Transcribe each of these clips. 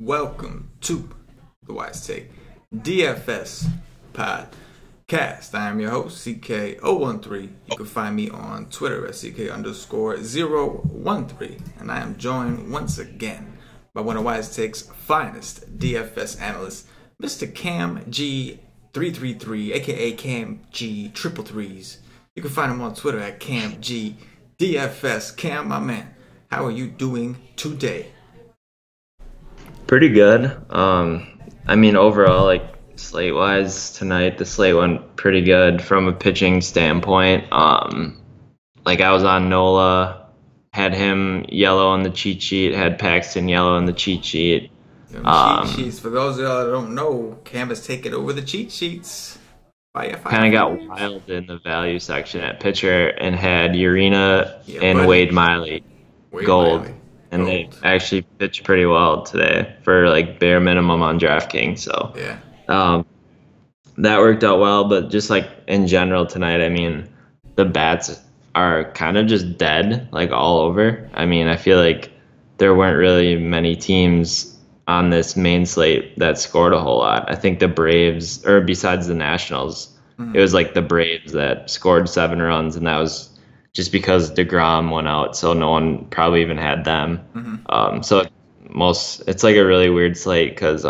Welcome to the Wise Take DFS podcast. I am your host, CK013. You can find me on Twitter at CK_013. And I am joined once again by one of Wise Take's finest DFS analysts, Mr. KamG333, aka KamG333. You can find him on Twitter at KamG DFS. Cam, my man, how are you doing today? Pretty good. Overall, slate-wise tonight, the slate went pretty good from a pitching standpoint. I was on Nola, had him yellow on the cheat sheet, had Paxton yellow on the cheat sheet. Cheat sheets. For those of y'all that don't know, Cam has taken over the cheat sheets. Kind of got wild in the value section at pitcher and had Urena and Wade Miley gold. And they actually pitched pretty well today for bare minimum on DraftKings. So yeah, that worked out well. But just in general tonight, the bats are kind of just dead all over. I feel like there weren't really many teams on this main slate that scored a whole lot. I think the Braves, or besides the Nationals, it was the Braves that scored 7 runs, and that was just because DeGrom went out, so no one probably even had them. So it's a really weird slate because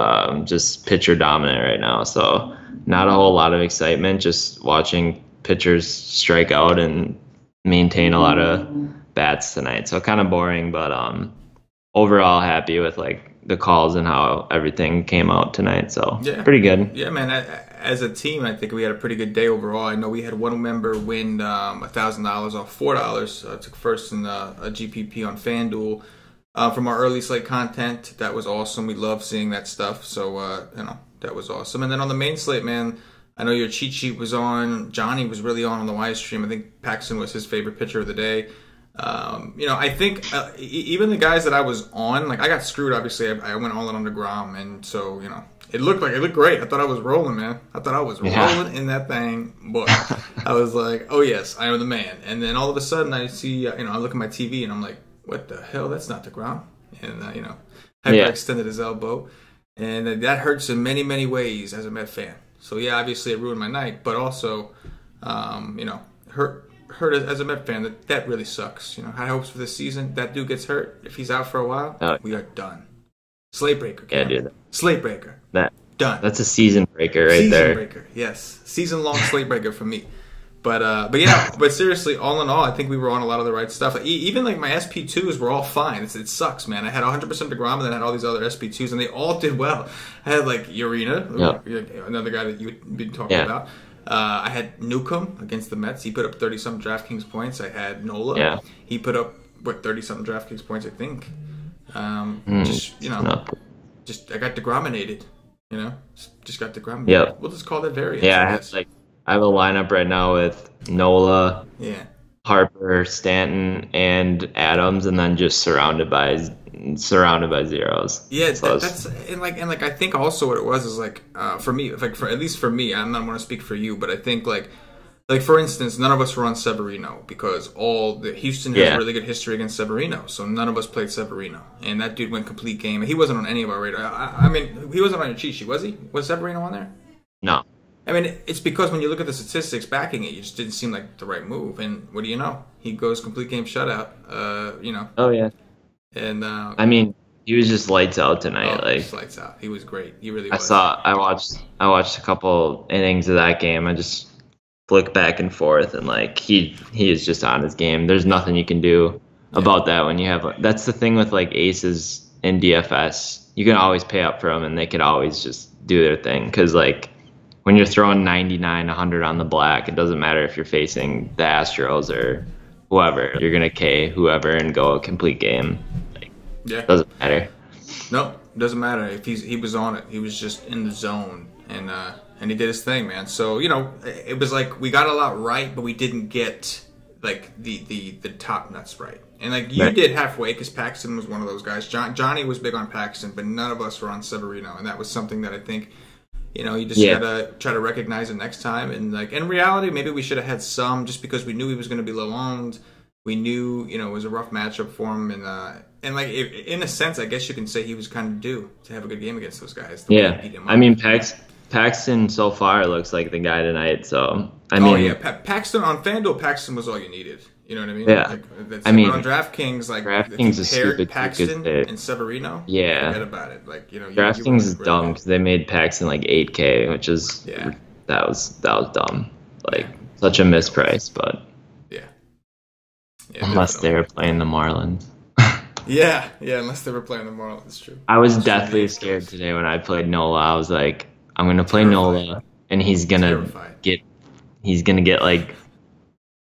just pitcher dominant right now. So not a whole lot of excitement, just watching pitchers strike out and maintain a lot of bats tonight. So kind of boring, but overall happy with the calls and how everything came out tonight. So yeah, pretty good. Yeah, man. As a team, I think we had a pretty good day overall. I know we had one member win $1,000 off $4. Took first in a GPP on FanDuel from our early slate content. That was awesome. We love seeing that stuff. So that was awesome. And then on the main slate, man, I know your cheat sheet was on. Johnny was really on the Wise stream. I think Paxton was his favorite pitcher of the day. I think even the guys that I was on, I got screwed. Obviously, I went all in on DeGrom, and so it looked great. I thought I was rolling, man. I thought I was rolling in that thing, but I was like, oh yes, I am the man. And then all of a sudden, I see, I look at my TV, and I'm like, what the hell? That's not DeGrom. And hyperextended his elbow, and that hurts in many, many ways as a Met fan. So yeah, obviously it ruined my night, but also, hurt as a Met fan, that really sucks. High hopes for this season. That dude gets hurt. If he's out for a while, we are done. Slate breaker. Yeah, dude. Slate breaker. Done. That's a season breaker there. Season breaker. Yes, season long slate breaker for me. But seriously, all in all, I think we were on a lot of the right stuff. Even my SP2s were all fine. It sucks, man. I had 100% DeGrom, and then I had all these other SP2s, and they all did well. I had Urena, another guy that you've been talking about. I had Newcomb against the Mets. He put up 30-something DraftKings points. I had Nola. Yeah. He put up 30-something DraftKings points, I think. I got DeGrominated. Just got DeGrominated. Yep. We'll just call that variance. Yeah, I have a lineup right now with Nola, Harper, Stanton, and Adams, and then just surrounded by zeros. Yeah, that's and I think also what it was is for me, at least for me, I'm not going to speak for you, but I think for instance, none of us were on Severino because Houston has a really good history against Severino, so none of us played Severino, and that dude went complete game. He wasn't on any of our radar. He wasn't on your cheat sheet, was he? Was Severino on there? No. It's because when you look at the statistics backing it, you just didn't seem like the right move. And what do you know? He goes complete game shutout. Oh yeah. And he was just lights out tonight. Just lights out. He was great. He really was. I watched a couple innings of that game. I just flick back and forth, and he is just on his game. There's nothing you can do about that when you have. That's the thing with aces in DFS. You can always pay up for them, and they can always just do their thing because when you're throwing 99, 100 on the black, it doesn't matter if you're facing the Astros or whoever. You're going to K whoever and go a complete game. Doesn't matter. No, doesn't matter. If he was on it. He was just in the zone, and he did his thing, man. So, it was we got a lot right, but we didn't get, the top nuts right. And, you did halfway because Paxton was one of those guys. Johnny was big on Paxton, but none of us were on Severino, and that was something that I think you just gotta try to recognize it next time. And in reality, maybe we should have had some just because we knew he was going to be low owned. We knew, it was a rough matchup for him, and like in a sense, I guess you can say he was kind of due to have a good game against those guys. Yeah, I mean Paxton so far looks like the guy tonight. So Paxton on FanDuel, Paxton was all you needed. You know what I mean? Yeah. On DraftKings, DraftKings is stupid. Paxton and Severino. Yeah. Forget about it. DraftKings is dumb because they made Paxton like 8K, which is that was dumb. Such a misprice, but yeah, unless they were playing the Marlins. yeah, unless they were playing the Marlins, true. I was deathly scared today when I played Nola. I was like, I'm gonna play Nola, and he's gonna get like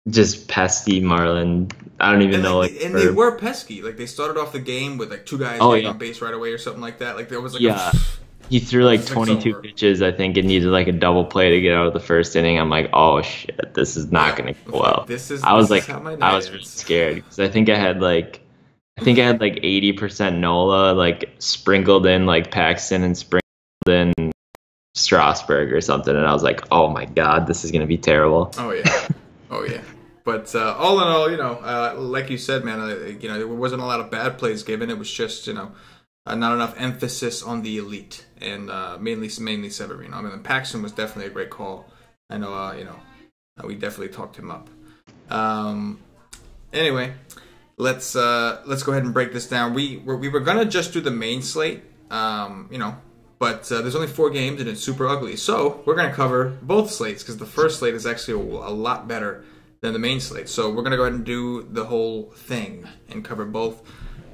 just pesky Marlin. I don't even know. They were pesky. They started off the game with 2 guys getting on base right away or something like that. There was he threw 22 pitches, I think, and needed a double play to get out of the first inning. I'm like, oh shit, this is not gonna go well. I was really scared because I think I had 80% Nola, sprinkled in Paxton and sprinkled in Strasburg or something, and I was like, oh my god, this is gonna be terrible. Oh yeah. But all in all, like you said, man, there wasn't a lot of bad plays given. It was just, not enough emphasis on the elite, and mainly Severino. I mean, Paxton was definitely a great call. I know, we definitely talked him up. Anyway, let's go ahead and break this down. We were gonna just do the main slate, but there's only 4 games and it's super ugly. So we're gonna cover both slates because the first slate is actually a lot better than the main slate. So we're going to go ahead and do the whole thing and cover both.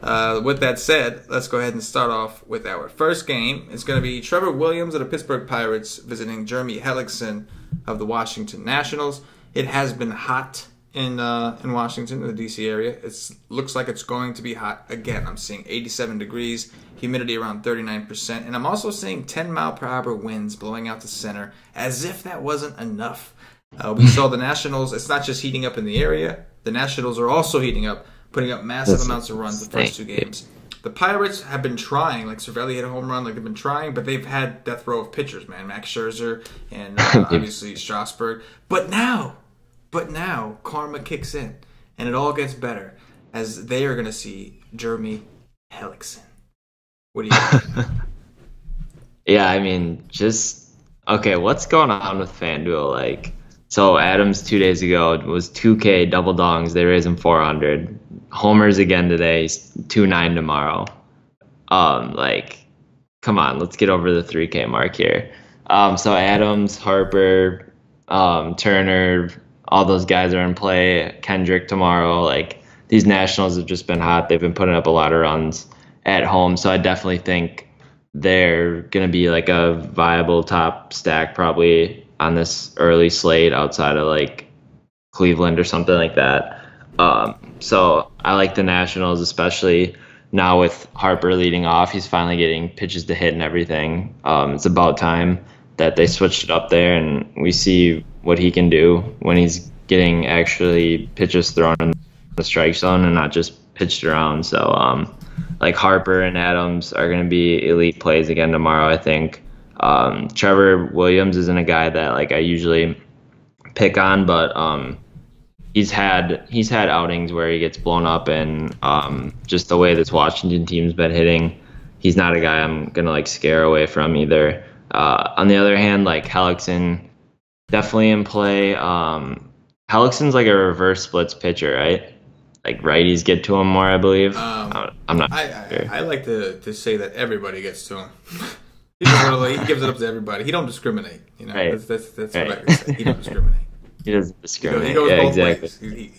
With that said, let's go ahead and start off with our first game. It's going to be Trevor Williams of the Pittsburgh Pirates visiting Jeremy Hellickson of the Washington Nationals. It has been hot in Washington, in the D.C. area. It looks like it's going to be hot again. I'm seeing 87 degrees, humidity around 39%, and I'm also seeing 10-mile-per-hour winds blowing out to center, as if that wasn't enough. We saw the Nationals. It's not just heating up in the area. The Nationals are also heating up, putting up massive amounts of runs the first 2 games. The Pirates have been trying. Cervelli hit a home run. They've been trying, but they've had death row of pitchers, man. Max Scherzer and obviously Strasburg. But now, karma kicks in, and it all gets better as they are going to see Jeremy Hellickson. What do you think? Yeah, I mean, okay, what's going on with FanDuel? So Adams 2 days ago was 2K double dongs. They raised him 400. Homers again today. 2.9 tomorrow. Come on, let's get over the 3K mark here. So Adams, Harper, Turner, all those guys are in play. Kendrick tomorrow. These Nationals have just been hot. They've been putting up a lot of runs at home. So I definitely think they're gonna be a viable top stack probably on this early slate outside of Cleveland or something like that. So I like the Nationals, especially now with Harper leading off. He's finally getting pitches to hit and everything. It's about time that they switched it up there and we see what he can do when he's getting actually pitches thrown in the strike zone and not just pitched around. So Harper and Adams are going to be elite plays again tomorrow, I think. Trevor Williams isn't a guy that I usually pick on, but he's had outings where he gets blown up, and just the way this Washington team's been hitting, he's not a guy I'm gonna scare away from either. On the other hand, Hellickson definitely in play. Hellickson's a reverse splits pitcher, right? Righties get to him more, I believe. I'm not sure. I like to say that everybody gets to him. He gives it up to everybody. He don't discriminate. Right. That's what I would say. He don't discriminate. He doesn't discriminate. He goes both exactly. ways.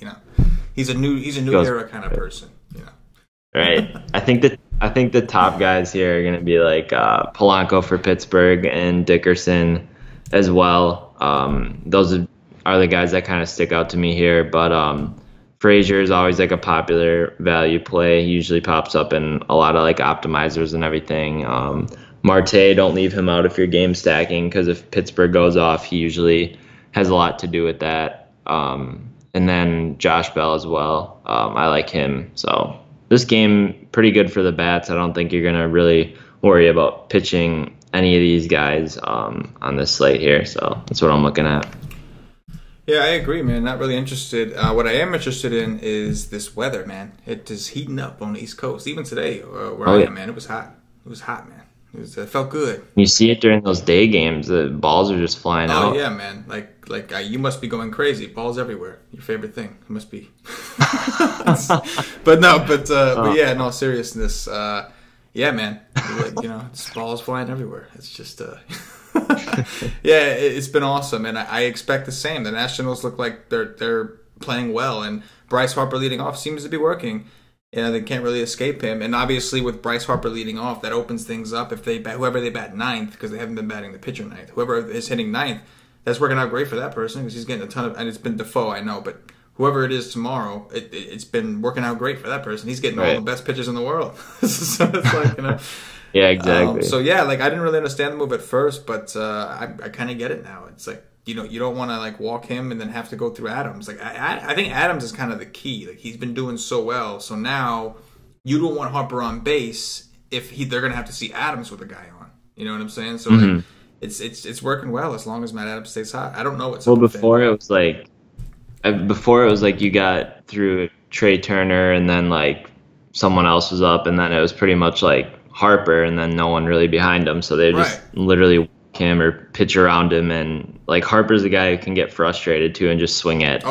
He's a new era kind of person. Right. I think the top guys here are going to be Polanco for Pittsburgh and Dickerson as well. Those are the guys that kind of stick out to me here. But Frazier is always a popular value play. He usually pops up in a lot of optimizers and everything. Marte, don't leave him out if you're game stacking, because if Pittsburgh goes off, he usually has a lot to do with that. And then Josh Bell as well. I like him. So this game, pretty good for the bats. I don't think you're going to really worry about pitching any of these guys on this slate here. So that's what I'm looking at. Yeah, I agree, man. Not really interested. What I am interested in is this weather, man. It is heating up on the East Coast. Even today, where I am, man, it was hot. It was hot, man. It felt good. You see it during those day games. The balls are just flying out. Oh yeah, man. Like you must be going crazy. Balls everywhere. Your favorite thing. It must be. But yeah, in all seriousness, yeah, man. It's balls flying everywhere. It's just yeah, it's been awesome, and I expect the same. The Nationals look like they're playing well, and Bryce Harper leading off seems to be working. They can't really escape him, and obviously with Bryce Harper leading off, that opens things up. If whoever they bat ninth, because they haven't been batting the pitcher ninth, whoever is hitting ninth, that's working out great for that person because he's getting a ton of. And it's been Defoe, I know, but whoever it is tomorrow, it's been working out great for that person. He's getting all the best pitchers in the world. So it's like Yeah, exactly. So yeah, like I didn't really understand the move at first, but I kind of get it now. It's like you don't want to like walk him and then have to go through Adams. Like I think Adams is kind of the key. Like he's been doing so well, so now you don't want Harper on base if they're gonna have to see Adams with a guy on. You know what I'm saying? So like, it's working well as long as Matt Adams stays hot. I don't know what's before it was like you got through Trey Turner and then like someone else was up and then it was pretty much like Harper and then no one really behind him, so they just literally walk him or pitch around him, and like Harper's the guy who can get frustrated too and just swing at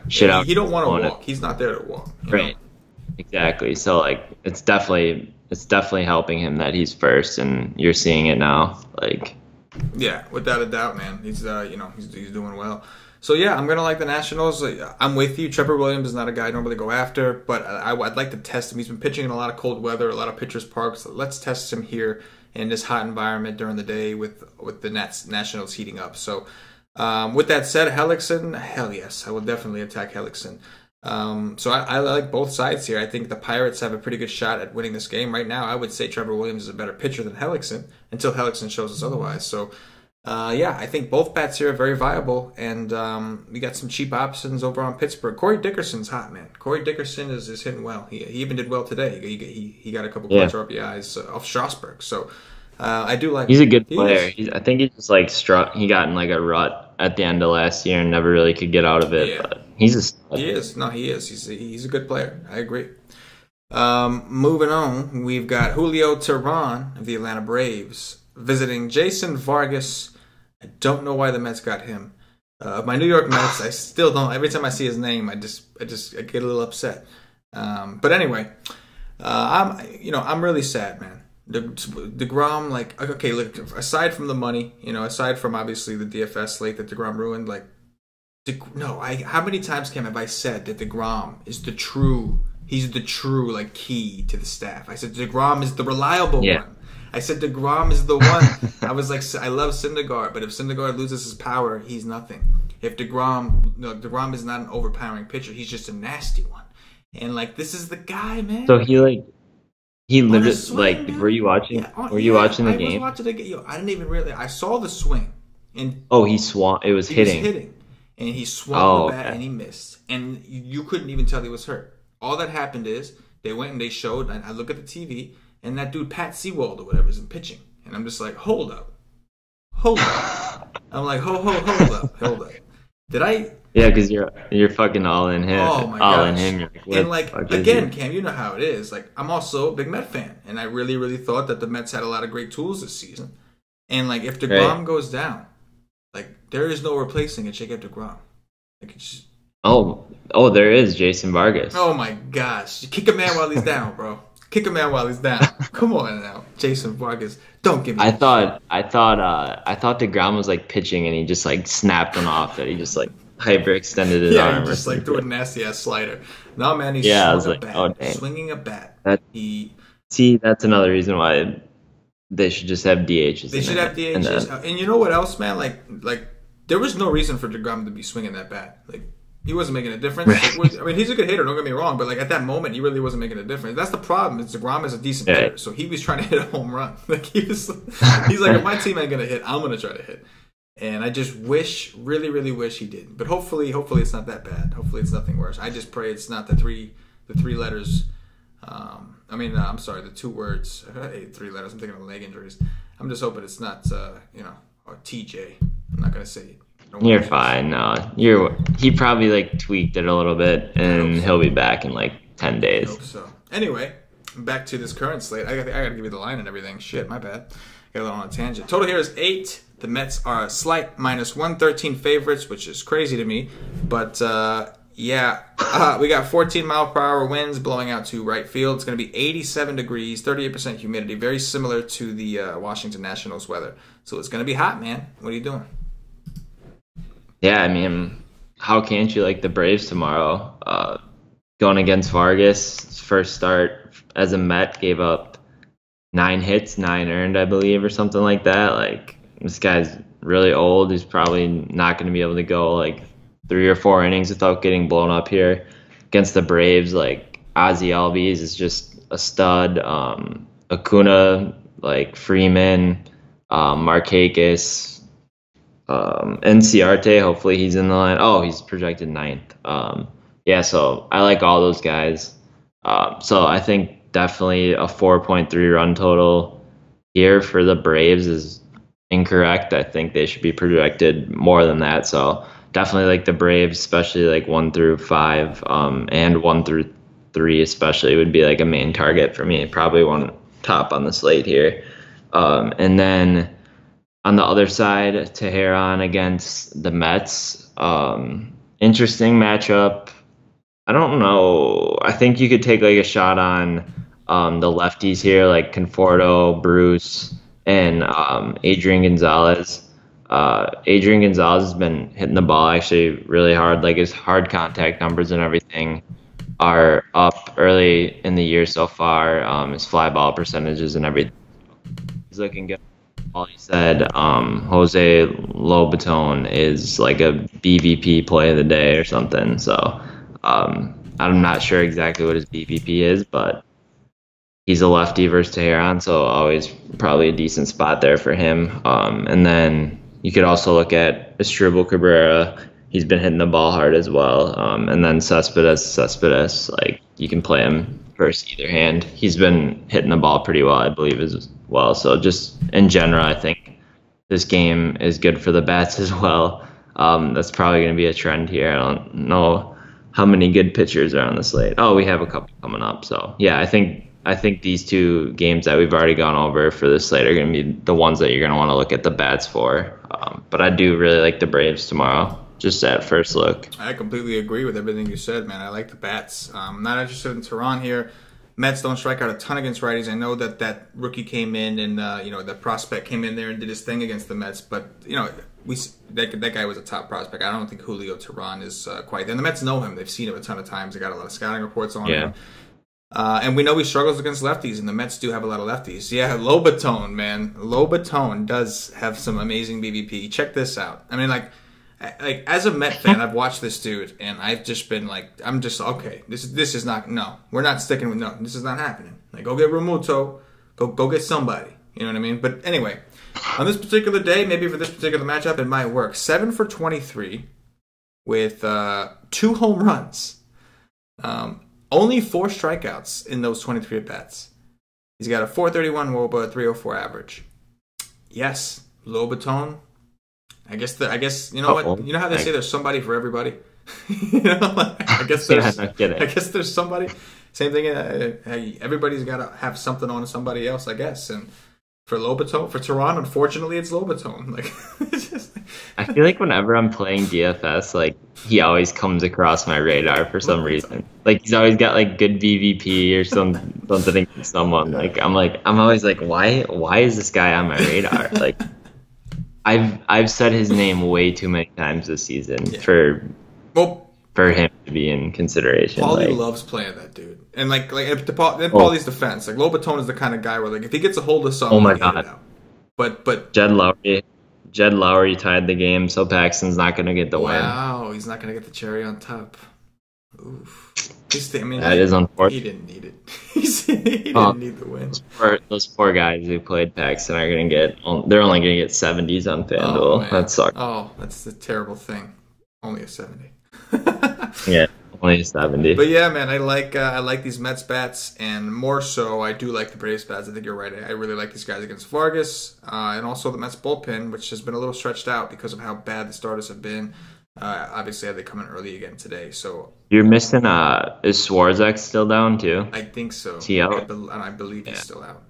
shit out. He don't want to walk. He's not there to walk. Right. Exactly. So like it's definitely helping him that he's first, and you're seeing it now. Like yeah, without a doubt, man. He's he's doing well. So yeah, I'm gonna like the Nationals. I'm with you. Trevor Williams is not a guy I normally go after, but I'd like to test him. He's been pitching in a lot of cold weather, a lot of pitchers' parks. So let's test him here in this hot environment during the day with the Nationals heating up. So with that said, Hellickson, hell yes, I will definitely attack Hellickson. So I like both sides here. I think the Pirates have a pretty good shot at winning this game right now. I would say Trevor Williams is a better pitcher than Hellickson until Hellickson shows us otherwise. So. Yeah, I think both bats here are very viable, and we got some cheap options over on Pittsburgh. Corey Dickerson's hot, man. Corey Dickerson is hitting well. He even did well today. He got a couple clutch RBIs off Strasburg. So I do like. He's a good player. I think he just like he got in like a rut at the end of last year and never really could get out of it. Yeah. But he's a stud. He is. No, he is. He's a good player. I agree. Moving on, we've got Julio Teheran of the Atlanta Braves visiting Jason Vargas. I don't know why the Mets got him. My New York Mets, I still don't. Every time I see his name, I get a little upset. But anyway, I'm really sad, man. DeGrom, like, okay, look, aside from the money, aside from obviously the DFS slate that DeGrom ruined, like, how many times, Cam, have I said that DeGrom is he's the true like key to the staff? I said DeGrom is the reliable one. I said DeGrom is the one. I was like, I love Syndergaard, but if Syndergaard loses his power, he's nothing. If DeGrom is not an overpowering pitcher, he's just a nasty one. And like, this is the guy, man. So he literally like, were you watching? Were you watching the game? I was watching the game. I didn't even really. I saw the swing, and he swung. It was hitting, and he swung the bat and he missed, and you couldn't even tell he was hurt. All that happened is they went and they showed. And I look at the TV. And that dude, Pat Sewald or whatever, isn't pitching. And I'm just like, hold up. I'm like, hold up. Did I? Yeah, because you're fucking all in him. Oh my gosh. All in him. And like, again, Cam, you know how it is. Like, I'm also a big Met fan. And I really, really thought that the Mets had a lot of great tools this season. And like, if DeGrom goes down, like, there is no replacing a Jacob DeGrom. Like, it's just... Oh, there is Jason Vargas. Oh my gosh. Kick a man while he's down, bro. Kick a man while he's down. Come on now, Jason Vargas. Don't give me. I thought DeGrom was like pitching and he just like snapped him off. That he just like hyperextended his arm. Yeah, he just like threw a nasty ass slider. No man, he's swinging a bat. See, that's another reason why they should just have DHs. They should have DHs. And you know what else, man? Like there was no reason for DeGrom to be swinging that bat. Like. He wasn't making a difference. Like, I mean, he's a good hitter, don't get me wrong, but like at that moment, he really wasn't making a difference. That's the problem. Is DeGrom is a decent hitter, so he was trying to hit a home run. Like he's like, if my team ain't gonna hit, I'm gonna try to hit. And I just really, really wish he did. But hopefully it's not that bad. Hopefully it's nothing worse. I just pray it's not the three letters. I'm sorry, the 2 words. 3 letters. I'm thinking of leg injuries. I'm just hoping it's not, or TJ. I'm not gonna say it. You're fine. No, he probably like tweaked it a little bit, and he'll be back in like 10 days. I hope so. Anyway, back to this current slate. I gotta give you the line and everything. Shit, my bad. Got a little on a tangent. Total here is 8. The Mets are a slight minus 113 favorites, which is crazy to me. But we got 14 mile per hour winds blowing out to right field. It's going to be 87 degrees, 38% humidity, very similar to the Washington Nationals weather. So it's going to be hot, man. What are you doing? Yeah, I mean, how can't you like the Braves tomorrow? Going against Vargas, first start as a Met, gave up 9 hits, 9 earned, I believe, or something like that. Like, this guy's really old. He's probably not going to be able to go like 3 or 4 innings without getting blown up here. Against the Braves, like Ozzie Albies is just a stud. Acuna, like Freeman, Markakis, Enciarte, hopefully he's in the line. Oh, he's projected 9th. So I like all those guys. So I think definitely a 4.3 run total here for the Braves is incorrect. I think they should be projected more than that. So definitely like the Braves, especially like 1 through 5, and 1 through 3 especially would be like a main target for me. Probably one top on the slate here. And then on the other side, Teheran against the Mets. Interesting matchup. I don't know. I think you could take like a shot on the lefties here, like Conforto, Bruce, and Adrian Gonzalez. Adrian Gonzalez has been hitting the ball actually really hard. Like his hard contact numbers and everything are up early in the year so far. His fly ball percentages and everything. He's looking good. All he said, Jose Lobaton is like a BVP play of the day or something. So I'm not sure exactly what his BVP is, but he's a lefty versus Teheran, so always probably a decent spot there for him. And then you could also look at Asdrubal Cabrera. He's been hitting the ball hard as well. And then Cespedes, like you can play him versus either hand. He's been hitting the ball pretty well, I believe, as well. So just in general, I think this game is good for the bats as well. That's probably going to be a trend here. I don't know how many good pitchers are on the slate. Oh, we have a couple coming up. So yeah, I think these 2 games that we've already gone over for this slate are going to be the ones that you're going to want to look at the bats for. But I do really like the Braves tomorrow, just at first look. I completely agree with everything you said, man. I like the bats. I'm not interested in Tehran here. Mets don't strike out a ton against righties. I know that rookie came in and the prospect came in there and did his thing against the Mets, but that guy was a top prospect. I don't think Julio Tehran is quite there. And the Mets know him. They've seen him a ton of times. They got a lot of scouting reports on him. And we know he struggles against lefties, and the Mets do have a lot of lefties. Yeah, Lobaton, man. Lobaton does have some amazing BVP. Check this out. I mean, like as a Met fan, I've watched this dude, and I've just been like, I'm just okay. This is not. No, we're not sticking with. No, this is not happening. Like, go get Romuto. Go get somebody. You know what I mean? But anyway, on this particular day, maybe for this particular matchup, it might work. 7 for 23 with 2 home runs. Only 4 strikeouts in those 23 at-bats. He's got a 431 WOBA, 304 average. Yes, Lobaton. I guess you know what? You know how they say there's somebody for everybody? I guess there's somebody. Same thing. Everybody's got to have something on somebody else, I guess. And for Lobaton, for Tehran, unfortunately, it's Lobaton. Like, it's just, I feel like whenever I'm playing DFS, like he always comes across my radar for some reason. Like he's always got like good BVP or something against someone. Like I'm always like, why is this guy on my radar? Like I've said his name way too many times this season for him to be in consideration. Paulie loves playing that dude. And like in Paulie's defense, like Lobaton is the kind of guy where like if he gets a hold of something, my God. Get it out. But Jed Lowry tied the game, so Paxton's not going to get the win. Wow, he's not going to get the cherry on top. Oof. That is unfortunate. He didn't need it. he didn't need the win. Those poor guys who played Paxton are going to get. They're only going to get 70s on FanDuel. That sucks. Oh, that's the terrible thing. Only a 70. Yeah. only a 70. But yeah, man, I like these Mets bats, and more so, I do like the Braves bats. I think you're right. I really like these guys against Vargas, and also the Mets bullpen, which has been a little stretched out because of how bad the starters have been. Obviously, they come in early again today, so You're missing. Is Swarzak still down too? I think so. Is he out? I believe he's still out.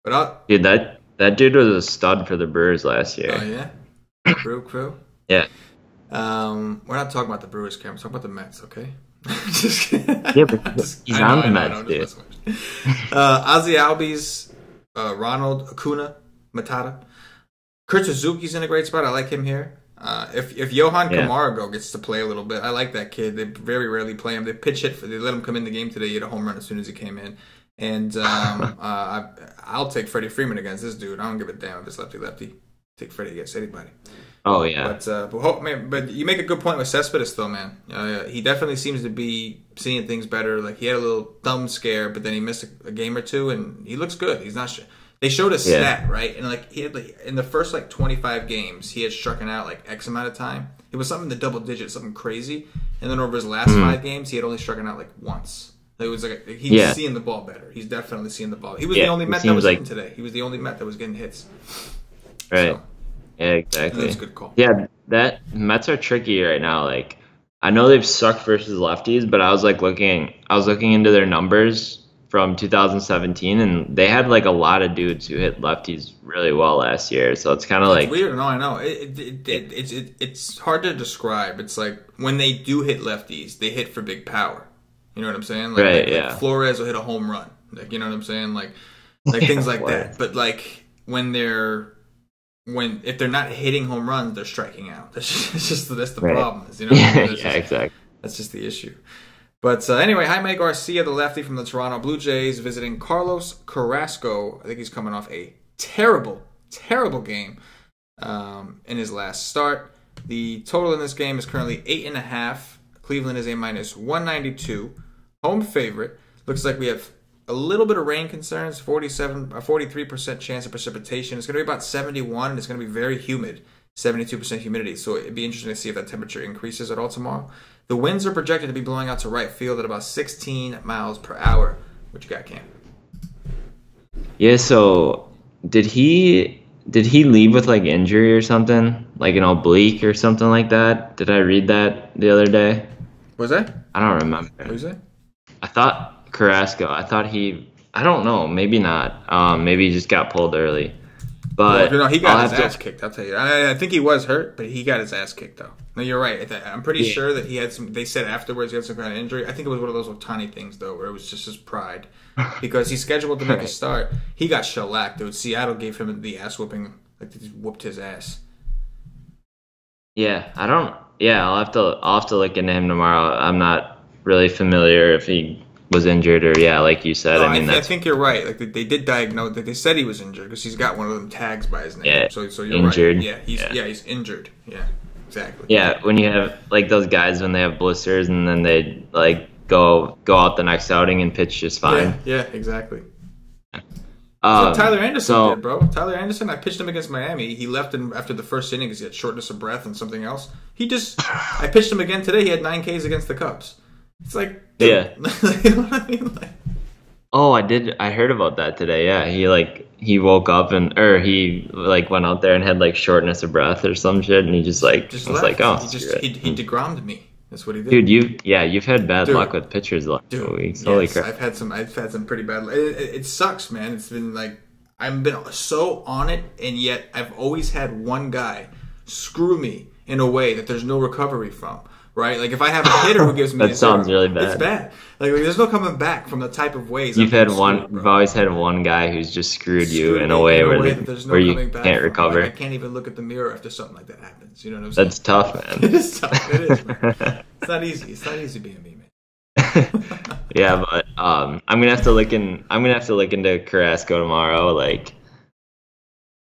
But Dude, that dude was a stud for the Brewers last year. oh yeah, Crew. Yeah. We're not talking about the Brewers, Cam. We're talking about the Mets, okay? Just kidding. Yeah, but he's on the Mets, dude. Ozzy Albies, Ronald Acuna, Matata. Kurt Suzuki's in a great spot. I like him here. If Johan Camargo gets to play a little bit, I like that kid. They very rarely play him. They pitch hit. They let him come in the game today. He had a home run as soon as he came in. And I'll take Freddie Freeman against this dude. I don't give a damn if it's lefty. Take Freddie against anybody. Oh yeah. But you make a good point with Cespedes though, man. He definitely seems to be seeing things better. Like he had a little thumb scare, but then he missed a game or two, and he looks good. He's not. They showed a stat, right? And like he had in the first 25 games, he had struck out X amount of time. It was something in the double digits, something crazy. And then over his last 5 games, he had only struck out once. It was he's seeing the ball better. He's definitely seeing the ball. He was the only Met that was hitting today. He was the only Met that was getting hits. Right. So, yeah, exactly. That's a good call. Yeah, that Mets are tricky right now. Like, I know they've sucked versus lefties, but I was looking into their numbers from 2017, and they had a lot of dudes who hit lefties really well last year. So it's kind of it's weird. No, I know. It's hard to describe. It's like when they do hit lefties, they hit for big power. You know what I'm saying? Like Flores will hit a home run. You know what I'm saying? Like things like that. But if they're not hitting home runs, they're striking out. That's the problem. You know? Exactly. That's just the issue. But anyway, Jaime Garcia, the lefty from the Toronto Blue Jays, visiting Carlos Carrasco. I think he's coming off a terrible game in his last start. The total in this game is currently 8.5. Cleveland is a -192. Home favorite. Looks like we have a little bit of rain concerns, 43% chance of precipitation. It's going to be about 71, and it's going to be very humid, 72% humidity. So it'd be interesting to see if that temperature increases at all tomorrow. The winds are projected to be blowing out to right field at about 16 miles per hour. What you got, Cam? Yeah, so did he leave with injury or something? Like an oblique or something like that? Did I read that the other day? Was that? I don't remember. What was that? I thought Carrasco. I don't know. Maybe not. Maybe he just got pulled early. But he got his ass kicked. I'll tell you. I think he was hurt, but he got his ass kicked though. No, you're right. I'm pretty sure that he had some. They said afterwards he had some kind of injury. I think it was one of those tiny things though, where it was just his pride, because he's scheduled to make a start. He got shellacked, dude. Seattle gave him the ass whooping. They just whooped his ass. Yeah, I don't. Yeah, I'll have to look into him tomorrow. I'm not really familiar if he was injured or like you said. No, I think you're right. They did diagnose that. They said he was injured because he's got one of them tags by his name. Yeah, so you're injured. Right. He's injured. Yeah, exactly. Yeah, when you have those guys when they have blisters and then they go out the next outing and pitch just fine. Yeah, exactly. So Tyler Anderson did, bro. Tyler Anderson, I pitched him against Miami. He left after the first inning because he had shortness of breath and something else. I pitched him again today. He had 9 Ks against the Cubs. It's you know what I mean? Oh, I did. I heard about that today. Yeah, he woke up he went out there and had shortness of breath or some shit, and he just was he DeGrommed me. That's what he did. Dude, you've had bad luck with pitchers the last 2 weeks. Holy crap! I've had some pretty bad. It sucks, man. It's been I've been so on it, and yet I've always had one guy screw me in a way that there's no recovery from. Right? If I have a hitter who gives me that sounds really bad. It's bad. There's no coming back from the type of ways. You've always had one guy who's just screwed you in a way where you can't recover. I can't even look at the mirror after something like that happens. You know what I'm saying? That's tough, man. It is tough. It is, man. It's not easy. It's not easy being me, man. Yeah, but I'm gonna have to look into Carrasco tomorrow.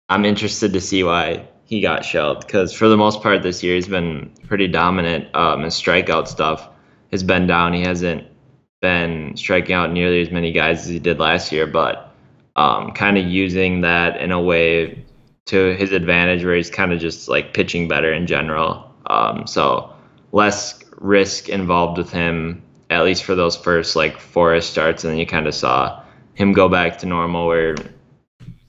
I'm interested to see why he got shelled, because for the most part this year he's been pretty dominant. His strikeout stuff has been down. He hasn't been striking out nearly as many guys as he did last year, but kind of using that in a way to his advantage where he's kind of just pitching better in general. So less risk involved with him at least for those first like 4 starts, and then you kind of saw him go back to normal where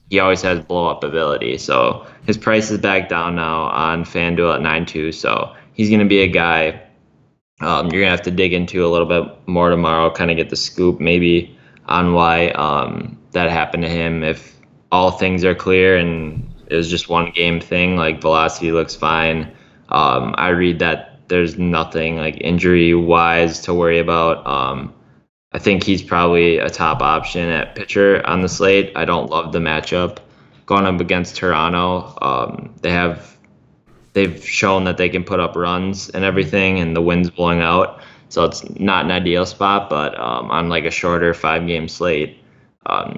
he always has blow up ability. So his price is back down now on FanDuel at 9.2. So he's going to be a guy you're going to have to dig into a little bit more tomorrow, kind of get the scoop maybe on why that happened to him. If all things are clear and it was just one game thing, like velocity looks fine. I read that there's nothing like injury wise to worry about. I think he's probably a top option at pitcher on the slate. I don't love the matchup going up against Toronto. They've shown that they can put up runs and everything, and the wind's blowing out, so it's not an ideal spot. But on like a shorter 5-game slate,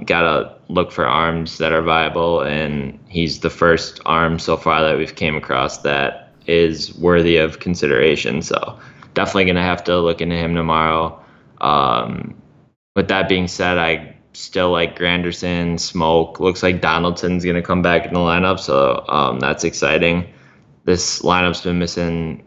gotta look for arms that are viable, and he's the first arm so far that we've came across that is worthy of consideration. So definitely gonna have to look into him tomorrow. With that being said, I still like Granderson, Smoke. Looks like Donaldson's gonna come back in the lineup, so that's exciting. This lineup's been missing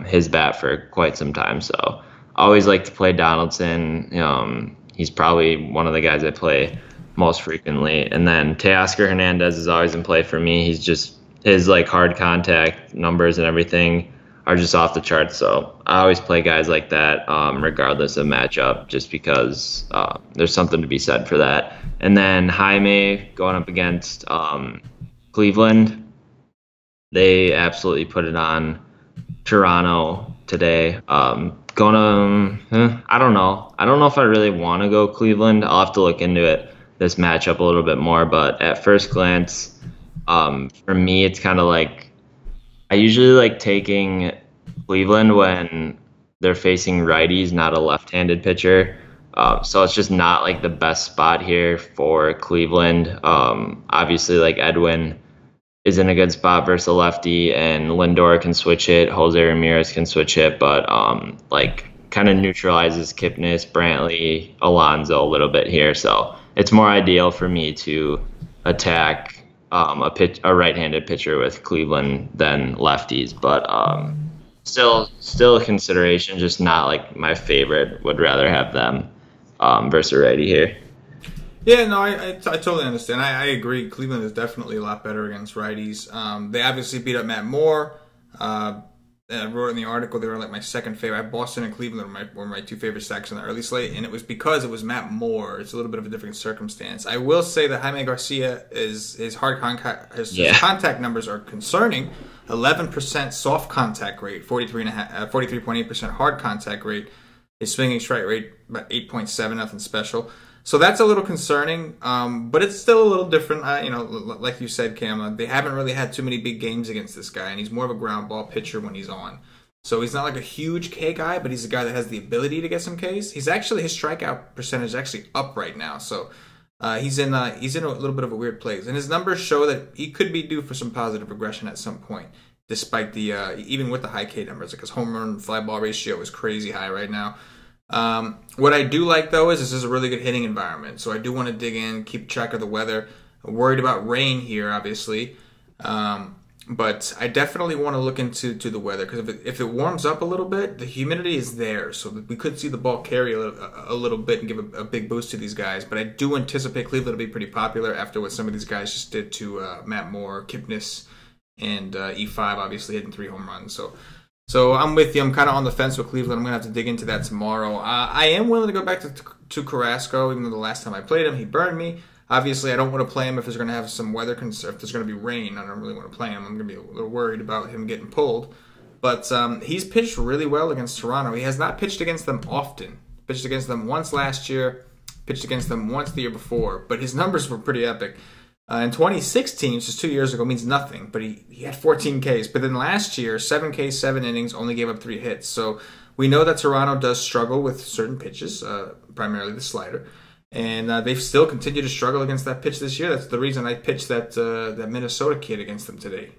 his bat for quite some time, so I always like to play Donaldson. He's probably one of the guys I play most frequently. And then Teoscar Hernandez is always in play for me. He's just, his like hard contact numbers and everything are just off the charts. So I always play guys like that, regardless of matchup, just because there's something to be said for that. And then Jaime going up against Cleveland. They absolutely put it on Toronto today. I don't know. I don't know if I really want to go Cleveland. I'll have to look into it, this matchup a little bit more. But at first glance, for me, it's kind of like I usually like taking Cleveland when they're facing righties, not a left-handed pitcher. So it's just not like the best spot here for Cleveland. Obviously, like Edwin is in a good spot versus a lefty, and Lindor can switch hit, Jose Ramirez can switch hit, but like kind of neutralizes Kipnis, Brantley, Alonso a little bit here. So it's more ideal for me to attack a right-handed pitcher with Cleveland than lefties, but still a consideration, just not like my favorite. Would rather have them versus a righty here. Yeah, no, I totally understand. I agree. Cleveland is definitely a lot better against righties. They obviously beat up Matt Moore. I wrote in the article they were like my second favorite. Boston and Cleveland were my two favorite stacks in the early slate, and it was because it was Matt Moore. It's a little bit of a different circumstance. I will say that Jaime Garcia his contact numbers are concerning. 11% soft contact rate, 43.8% hard contact rate. His swinging strike rate about 8.7, nothing special. So that's a little concerning, but it's still a little different. Like you said, Cam, they haven't really had too many big games against this guy, and he's more of a ground ball pitcher when he's on. So he's not like a huge K guy, but he's a guy that has the ability to get some Ks. His strikeout percentage is actually up right now, so he's in a little bit of a weird place. And his numbers show that he could be due for some positive regression at some point, despite the even with the high K numbers. Like his home run fly ball ratio is crazy high right now. What I do like, though, is this is a really good hitting environment. So I do want to dig in, keep track of the weather. I'm worried about rain here, obviously. But I definitely want to look into the weather, because if it warms up a little bit, the humidity is there. So we could see the ball carry a little bit and give a big boost to these guys. But I do anticipate Cleveland to be pretty popular after what some of these guys just did to Matt Moore, Kipnis, and E5, obviously hitting 3 home runs. So I'm with you. I'm kind of on the fence with Cleveland. I'm going to have to dig into that tomorrow. I am willing to go back to Carrasco, even though the last time I played him, he burned me. Obviously, I don't want to play him if there's going to have some weather concern. If there's going to be rain, I don't really want to play him. I'm going to be a little worried about him getting pulled. But he's pitched really well against Toronto. He has not pitched against them often. Pitched against them once last year. Pitched against them once the year before. But his numbers were pretty epic. In 2016, which is 2 years ago, means nothing, but he had 14 Ks. But then last year, 7 Ks, 7 innings, only gave up 3 hits. So we know that Toronto does struggle with certain pitches, primarily the slider. And they've still continued to struggle against that pitch this year. That's the reason I pitched that Minnesota kid against them today.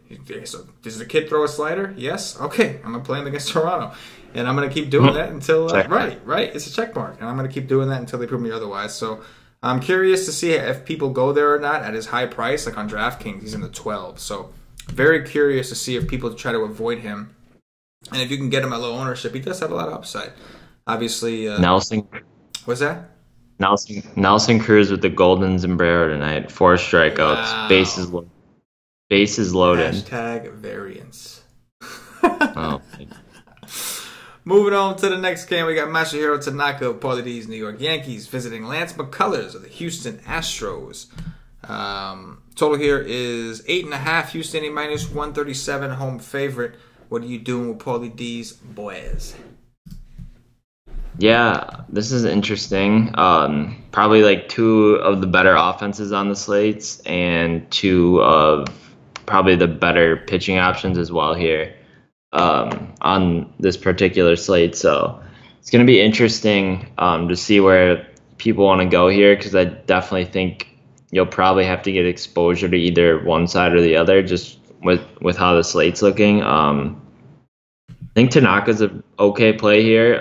So does the kid throw a slider? Yes? Okay, I'm going to play him against Toronto. And I'm going to keep doing that until... right. It's a check mark. And I'm going to keep doing that until they prove me otherwise. So... I'm curious to see if people go there or not at his high price. Like on DraftKings, he's in the 12. So very curious to see if people try to avoid him. And if you can get him at low ownership, he does have a lot of upside. Obviously, Nelson what's that? Nelson Cruz with the golden sombrero tonight. 4 strikeouts. Wow. Bases loaded. Hashtag variance. Oh. Moving on to the next game, we got Masahiro Tanaka of Paulie D's New York Yankees visiting Lance McCullers of the Houston Astros. Total here is 8.5. Houston -137, home favorite. What are you doing with Paulie D's boys? Yeah, this is interesting. Probably like 2 of the better offenses on the slates and 2 of probably the better pitching options as well here on this particular slate. So it's going to be interesting to see where people want to go here, because I definitely think you'll probably have to get exposure to either one side or the other just with how the slate's looking. I think Tanaka's an okay play here.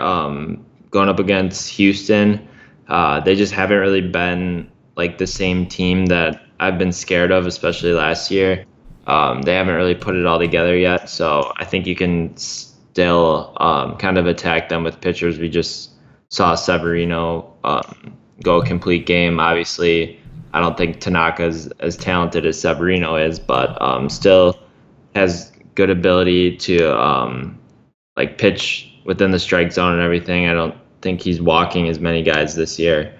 Going up against Houston, they just haven't really been like the same team that I've been scared of, especially last year. They haven't really put it all together yet, so I think you can still kind of attack them with pitchers. We just saw Severino go a complete game. Obviously, I don't think Tanaka's as talented as Severino is, but still has good ability to like pitch within the strike zone and everything. I don't think he's walking as many guys this year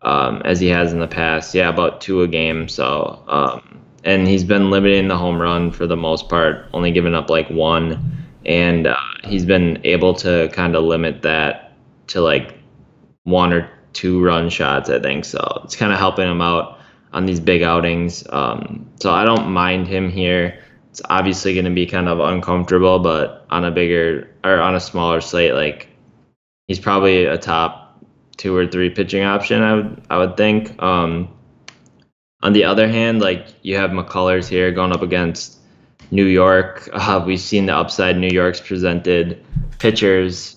as he has in the past. Yeah, about 2 a game. So, and he's been limiting the home run for the most part, only giving up like 1. And he's been able to kind of limit that to like 1 or 2 run shots, I think. So it's kind of helping him out on these big outings. So I don't mind him here. It's obviously going to be kind of uncomfortable, but on a smaller slate, like, he's probably a top 2 or 3 pitching option, I would think. On the other hand, like, you have McCullers here going up against New York. We've seen the upside New York's presented pitchers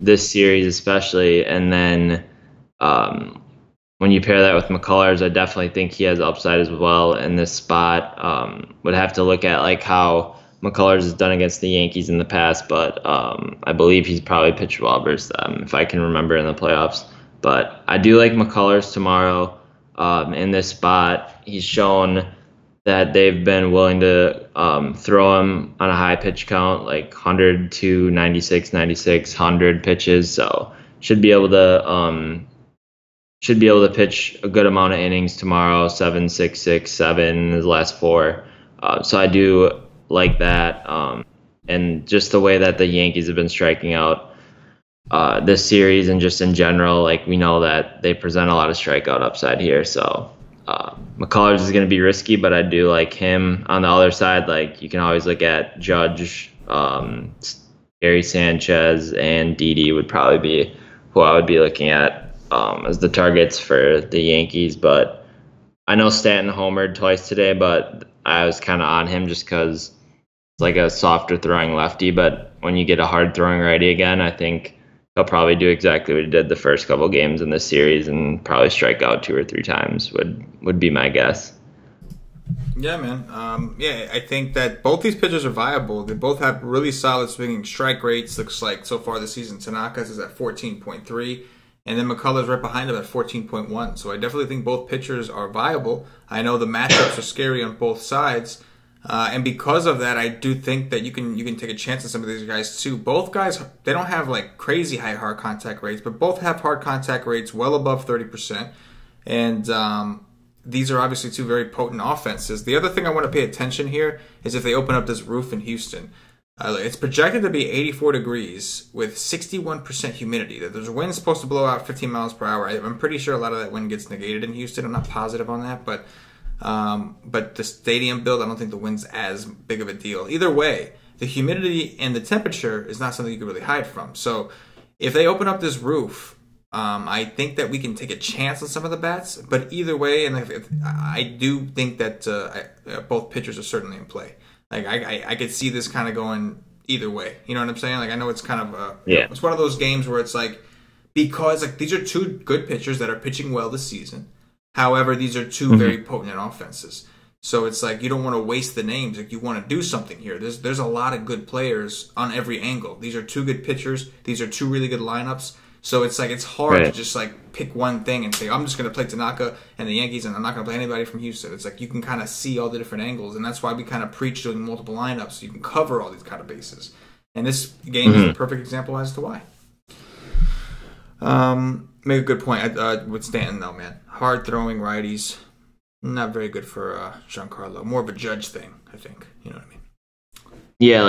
this series especially, and then when you pair that with McCullers, I definitely think he has upside as well in this spot. Would have to look at like how McCullers has done against the Yankees in the past, but I believe he's probably pitched well versus them, if I can remember, in the playoffs. But I do like McCullers tomorrow in this spot. He's shown that they've been willing to throw him on a high pitch count, like 100 to 96, 100 pitches. So should be able to pitch a good amount of innings tomorrow, 7, 6, 6, 7 in his last 4. So I do like that. And just the way that the Yankees have been striking out this series and just in general, like, we know that they present a lot of strikeout upside here. So McCullers is going to be risky, but I do like him. On the other side, like, you can always look at Judge, Gary Sanchez, and Didi would probably be who I would be looking at as the targets for the Yankees. But I know Stanton homered twice today, but I was kind of on him just because it's like a softer throwing lefty. But when you get a hard throwing righty again, I think he'll probably do exactly what he did the first couple games in this series and probably strike out 2 or 3 times would be my guess. Yeah, man. I think that both these pitchers are viable. They both have really solid swinging strike rates. Looks like so far this season, Tanaka's is at 14.3. And then McCullers right behind him at 14.1. So I definitely think both pitchers are viable. I know the matchups are scary on both sides. And because of that, I do think that you can take a chance on some of these guys too. Both guys, they don't have like crazy high hard contact rates, but both have hard contact rates well above 30%. And these are obviously 2 very potent offenses. The other thing I want to pay attention here is if they open up this roof in Houston. It's projected to be 84 degrees with 61% humidity. There's winds supposed to blow out 15 miles per hour. I'm pretty sure a lot of that wind gets negated in Houston. I'm not positive on that, but the stadium build, I don't think the wind's as big of a deal. Either way, the humidity and the temperature is not something you can really hide from. So if they open up this roof, I think that we can take a chance on some of the bats. But either way, and I do think that both pitchers are certainly in play. Like I could see this kind of going either way. You know what I'm saying? Like, I know it's kind of it's one of those games where it's like, because like these are 2 good pitchers that are pitching well this season. However, these are 2 very potent offenses. So it's like you don't want to waste the names. Like you want to do something here. There's a lot of good players on every angle. These are two good pitchers. These are two really good lineups. So it's like it's hard to just like pick one thing and say I'm just going to play Tanaka and the Yankees and I'm not going to play anybody from Houston. It's like you can kind of see all the different angles, and that's why we kind of preach doing multiple lineups so you can cover all these kind of bases. And this game is a perfect example as to why. Make a good point with Stanton though, man. Hard throwing righties. Not very good for Giancarlo. More of a Judge thing, I think. You know what I mean? Yeah,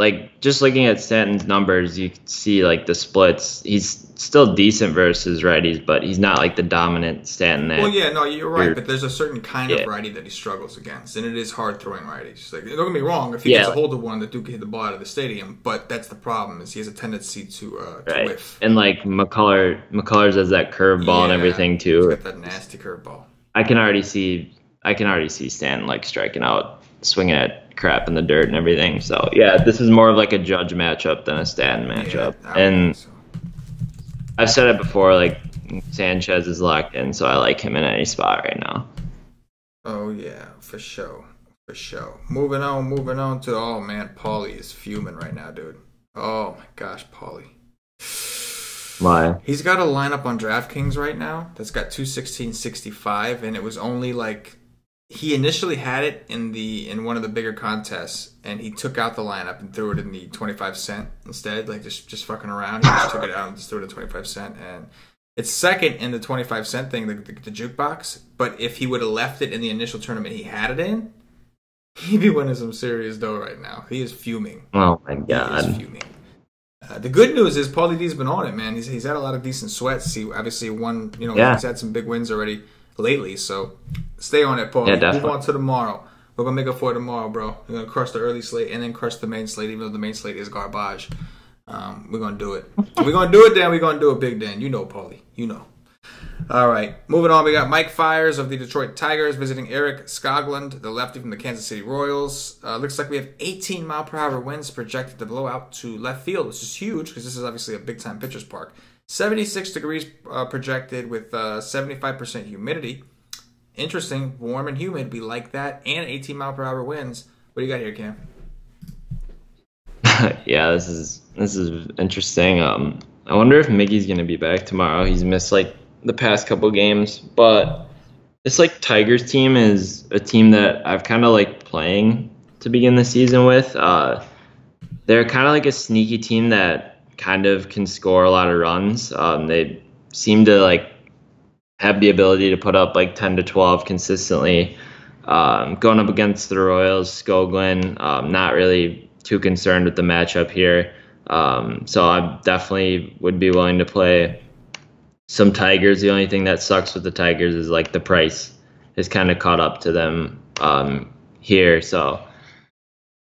like just looking at Stanton's numbers, you can see like the splits. He's still decent versus righties, but he's not like the dominant Stanton. Well, yeah, no, you're right. But there's a certain kind of righty that he struggles against, and it is hard throwing righties. Like, don't get me wrong. If he gets a hold of one, the Duke can hit the ball out of the stadium. But that's the problem: is he has a tendency to whiff. And like McCullers has that curveball and everything too. He's got that nasty curveball. I can already see Stanton like striking out, swinging at crap in the dirt and everything. So yeah, this is more of like a Judge matchup than a Stanton matchup. And I've said it before, like Sanchez is locked in, so I like him in any spot right now. Oh yeah, for sure. Moving on to Paulie is fuming right now, dude. Oh my gosh, Paulie. Why? He's got a lineup on DraftKings right now that's got 216.65, and it was only like he initially had it in one of the bigger contests, and he took out the lineup and threw it in the 25-cent instead, like just fucking around. He just took it out and just threw it in 25-cent, and it's second in the 25-cent thing, the jukebox. But if he would have left it in the initial tournament he had it in, he'd be winning some serious dough right now. He is fuming. Oh my god, he is fuming. The good news is Paulie D's been on it, man. He's had a lot of decent sweats. He obviously won. He's had some big wins already lately. So stay on it, Paul. Move on to tomorrow. We're gonna make up for it tomorrow, bro. We're gonna crush the early slate and then crush the main slate, even though the main slate is garbage. We're gonna do it. We're gonna do it, Dan. We're gonna do it big, Dan. You know, Paulie. You know. All right, moving on. We got Mike Fiers of the Detroit Tigers visiting Eric Skoglund, the lefty from the Kansas City Royals. Looks like we have 18-mile-per-hour winds projected to blow out to left field, which is huge because this is obviously a big-time pitcher's park. 76 degrees projected with 75% humidity. Interesting, warm and humid. We like that. And 18-mile-per-hour winds. What do you got here, Cam? Yeah, this is interesting. I wonder if Miggy's going to be back tomorrow. He's missed like the past couple games, but this like Tigers team is a team that I've kind of liked playing to begin the season with. They're kind of like a sneaky team that kind of can score a lot of runs. They seem to like have the ability to put up like 10 to 12 consistently. Going up against the Royals, Skoglund, not really too concerned with the matchup here. So I definitely would be willing to play some Tigers. The only thing that sucks with the Tigers is like the price has kind of caught up to them here. So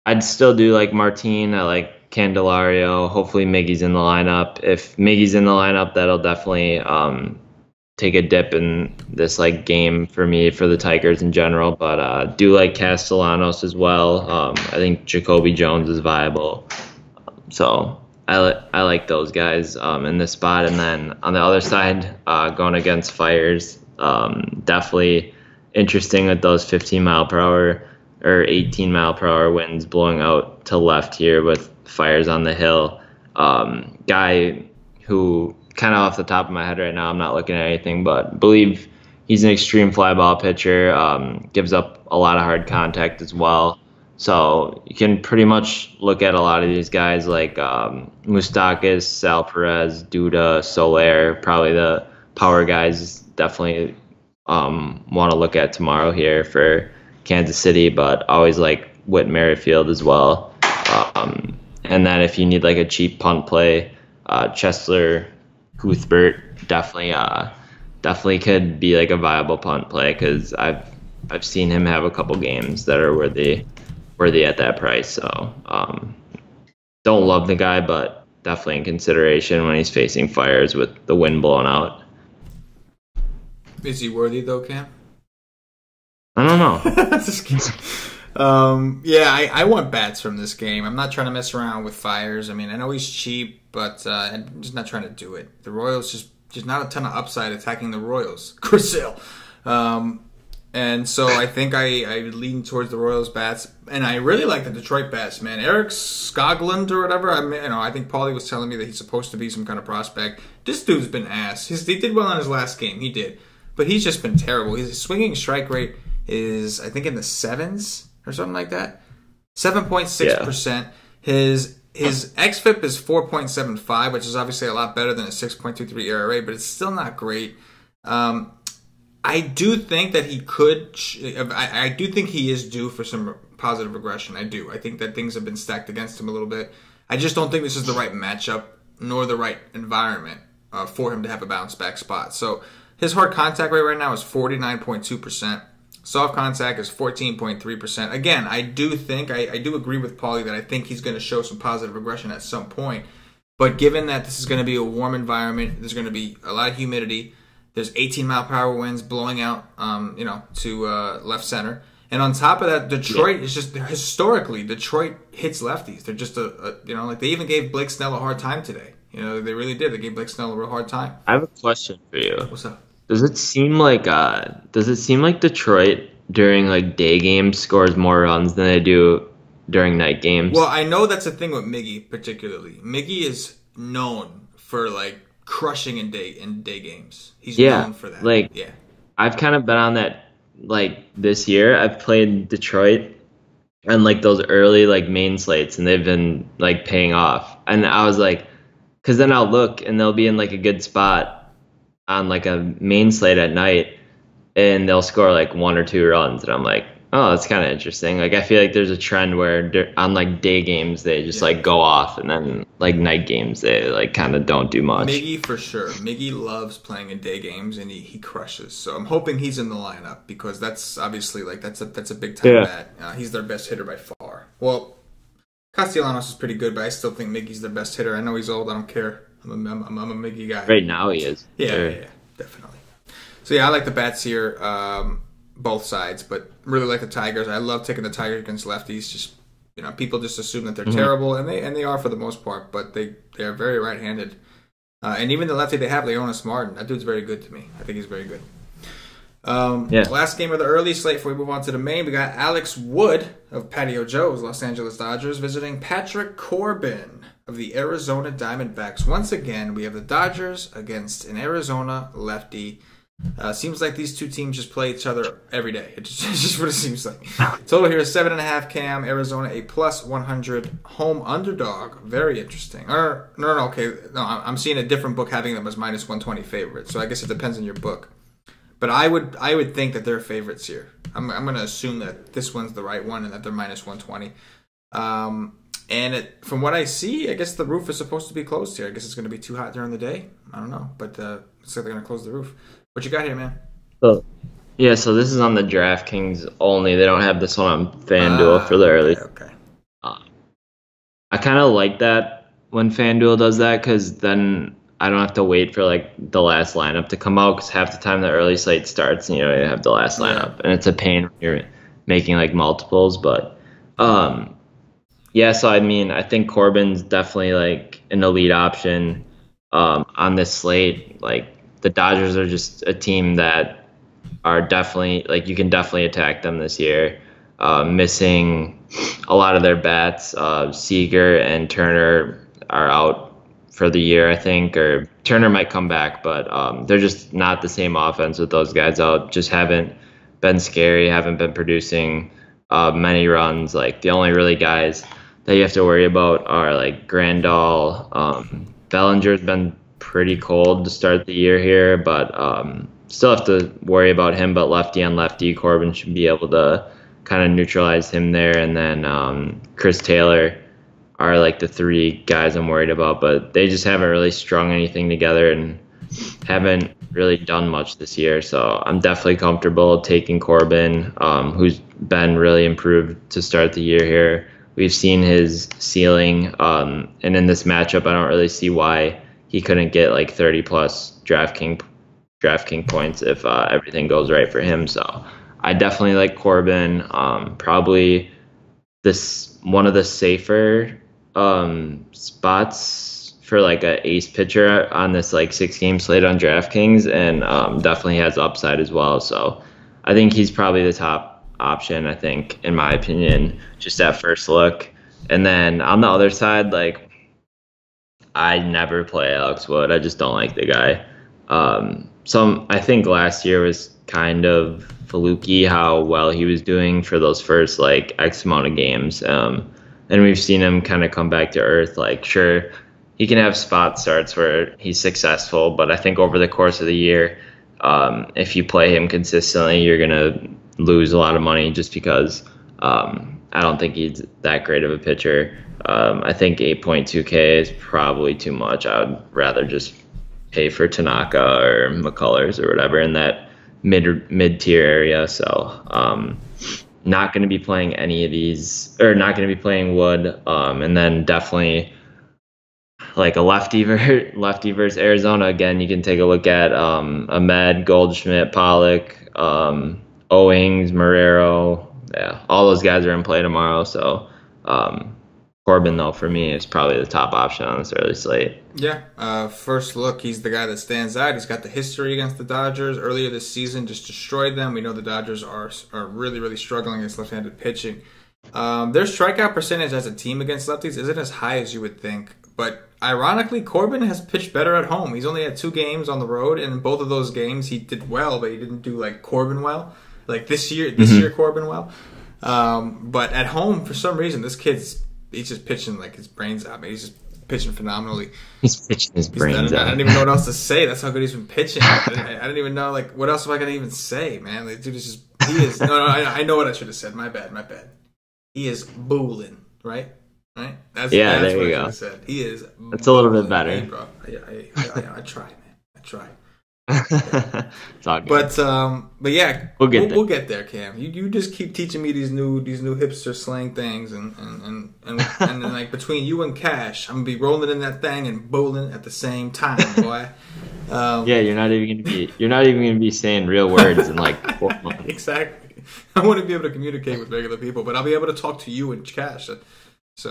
I'd still do like Martin. I like Candelario. Hopefully Miggy's in the lineup. If Miggy's in the lineup, that'll definitely take a dip in this like game for me for the Tigers in general. But do like Castellanos as well. I think Jacoby Jones is viable. So I like those guys in this spot. And then on the other side, going against Fiers, definitely interesting with those 15-mile-per-hour or 18-mile-per-hour winds blowing out to left here with Fiers on the hill. Guy who, kind of off the top of my head right now, I'm not looking at anything, but believe he's an extreme fly ball pitcher, gives up a lot of hard contact as well. So you can pretty much look at a lot of these guys like Moustakas, Sal Perez, Duda, Soler, probably the power guys definitely want to look at tomorrow here for Kansas City, but always like Whit Merrifield as well. And then if you need like a cheap punt play, Chesler Cuthbert definitely could be like a viable punt play because I've seen him have a couple games that are worthy at that price. So don't love the guy, but definitely in consideration when he's facing Fiers with the wind blowing out. Is he worthy though, Cam? I don't know. Just kidding. I want bats from this game. I'm not trying to mess around with Fiers. I mean, I know he's cheap, but I'm just not trying to do it. The Royals just not a ton of upside attacking the Royals. Chris Sale. And so I think I lean towards the Royals bats, and I really like the Detroit bats, man. Eric Skoglund or whatever. I think Paulie was telling me that he's supposed to be some kind of prospect. This dude's been ass. He did well in his last game, he did, but he's just been terrible. His swinging strike rate is, I think, in the sevens or something like that, 7.6%. His xFIP is 4.75, which is obviously a lot better than a 6.23 ERA, but it's still not great. I do think that he could. I do think he is due for some positive regression. I do. I think that things have been stacked against him a little bit. I just don't think this is the right matchup nor the right environment for him to have a bounce back spot. So his hard contact rate right now is 49.2%. Soft contact is 14.3%. Again, I do think I do agree with Paulie that I think he's going to show some positive regression at some point. But given that this is going to be a warm environment, there's going to be a lot of humidity. There's 18-mile-per-hour winds blowing out, to left center. And on top of that, Detroit is just, historically, Detroit hits lefties. They're just they even gave Blake Snell a hard time today. They really did. They gave Blake Snell a real hard time. I have a question for you. What's up? Does it seem like Detroit during like day games scores more runs than they do during night games? Well, I know that's a thing with Miggy particularly. Miggy is known for like crushing in day games. He's known for that. I've kind of been on that this year. I've played Detroit and those early main slates, and they've been paying off. And I was because then I'll look and they'll be in a good spot on a main slate at night, and they'll score 1 or 2 runs, and I'm oh, that's kind of interesting. I feel like there's a trend where on day games they just go off, and then night games they kind of don't do much. Miggy for sure. Miggy loves playing in day games, and he crushes. So I'm hoping he's in the lineup, because that's obviously that's a big time bat. He's their best hitter by far. Well, Castellanos is pretty good, but I still think Miggy's their best hitter. I know he's old. I don't care. I'm a Miggy guy. Right now he is. Yeah, definitely. So I like the bats here, both sides, but really like the Tigers. I love taking the Tigers against lefties. Just people just assume that they're terrible, and they are for the most part, but they are very right-handed. And even the lefty they have, Leonis Martin, that dude's very good to me. I think he's very good. Last game of the early slate before we move on to the main, we got Alex Wood of Patio Joe's Los Angeles Dodgers visiting Patrick Corbin of the Arizona Diamondbacks. Once again, we have the Dodgers against an Arizona lefty. Seems like these two teams just play each other every day. It's just what it seems like. Total here is 7.5 Cam. Arizona a plus 100 home underdog. Very interesting. No, okay. No, I'm seeing a different book having them as minus 120 favorites. So I guess it depends on your book. But I would think that they're favorites here. I'm going to assume that this one's the right one and that they're minus 120. And from what I see, I guess the roof is supposed to be closed here. I guess it's going to be too hot during the day. I don't know, but looks like they're going to close the roof. What you got here, man? So this is on the DraftKings only. They don't have this one on FanDuel for the early. Okay. I kind of like that when FanDuel does that, because then I don't have to wait for the last lineup to come out, because half the time the early slate starts and you have the last lineup, and it's a pain when you're making multiples. But so I think Corbin's definitely an elite option on this slate. The Dodgers are just a team that are definitely you can definitely attack them this year. Missing a lot of their bats. Seager and Turner are out for the year, I think, or Turner might come back, but they're just not the same offense with those guys out. Just haven't been scary, haven't been producing many runs. The only really guys that you have to worry about are Grandal. Bellinger's been pretty cold to start the year here, but still have to worry about him. But lefty on lefty, Corbin should be able to kind of neutralize him there. And then Chris Taylor are the 3 guys I'm worried about, but they just haven't really strung anything together and haven't really done much this year. So I'm definitely comfortable taking Corbin, who's been really improved to start the year here. We've seen his ceiling, and in this matchup, I don't really see why he couldn't get 30 plus DraftKings points if everything goes right for him. So I definitely like Corbin. Probably one of the safer spots for a ace pitcher on this 6-game slate on DraftKings, and definitely has upside as well. So I think he's probably the top option, I think, in my opinion, just at first look. And then on the other side, like, I never play Alex Wood. I just don't like the guy. I think last year was kind of fluky how well he was doing for those first like X amount of games. And we've seen him kind of come back to earth. Like, sure, he can have spot starts where he's successful, but I think over the course of the year, if you play him consistently, you're going to lose a lot of money just because I don't think he's that great of a pitcher. I think 8.2K is probably too much. I would rather just pay for Tanaka or McCullers or whatever in that mid-tier area. So not going to be playing any of these, or not going to be playing Wood. And then definitely like a lefty versus Arizona. Again, you can take a look at Ahmed, Goldschmidt, Pollock, Owings, Marrero. Yeah, all those guys are in play tomorrow. So Corbin, though, for me, is probably the top option on this early slate. Yeah, first look, he's the guy that stands out. He's got the history against the Dodgers. Earlier this season, just destroyed them. We know the Dodgers are really, really struggling against left-handed pitching. Their strikeout percentage as a team against lefties isn't as high as you would think. But ironically, Corbin has pitched better at home. He's only had 2 games on the road, and in both of those games, he did well, but he didn't do like Corbin well. Like this year Corbin well. But at home, for some reason, he's just pitching like his brains out, man. He's just pitching phenomenally. He's pitching his brains out. I don't even know what else to say. That's how good he's been pitching. I don't even know, like, what else am I going to even say, man? Like, dude is just, no, I know what I should have said. My bad. He is booling, right? That's there what you I go. Have said. He is. That's a little bit better. Hey, bro. I try, man. I try. It's all good. But yeah, we'll get there, Cam. You just keep teaching me these new hipster slang things, and then like between you and Cash, I'm gonna be rolling in that thing and bowling at the same time, boy. Yeah, you're not even gonna be saying real words in like 4 months. Exactly. I want to be able to communicate with regular people, but I'll be able to talk to you and Cash. So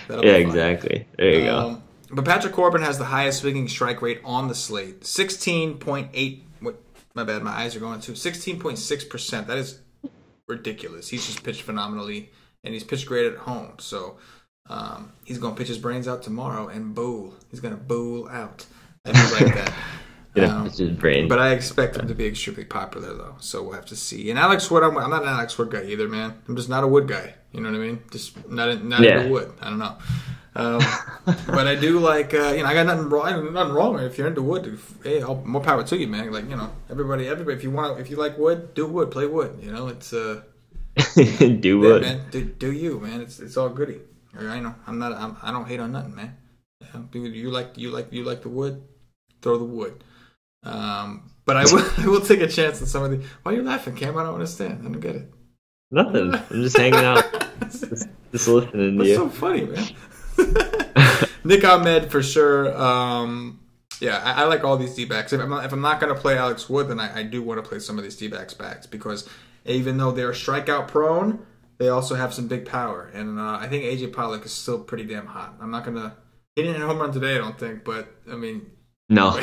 yeah, exactly. There you go. But Patrick Corbin has the highest swinging strike rate on the slate, 16.8. My bad, my eyes are going too. 16.6%. That is ridiculous. He's just pitched phenomenally, and he's pitched great at home. So he's going to pitch his brains out tomorrow and bowl. He's going to bowl out. I do like that. Pitch his brains. But I expect him to be extremely popular, though. So we'll have to see. And Alex Wood, I'm not an Alex Wood guy either, man. I'm just not a Wood guy. You know what I mean? Just not into Wood. I don't know. But I do like, I got nothing wrong. If you're into Wood, hey, more power to you, man. Like, everybody, if you like Wood, do Wood, play Wood. It's do Wood, man. Do you, man? It's all goody. I know. I don't hate on nothing, man. You like the Wood, throw the Wood. But I will take a chance on some of the. Why are you laughing, Cam? I don't understand. I don't get it. Nothing. I'm just hanging out, just listening to you. It's so funny, man. Nick Ahmed for sure. I like all these D-backs. If I'm not going to play Alex Wood, then I do want to play some of these D-backs backs because even though they're strikeout prone, they also have some big power. And I think AJ Pollock is still pretty damn hot. I'm not going to. He didn't hit a home run today, I don't think, but I mean. No.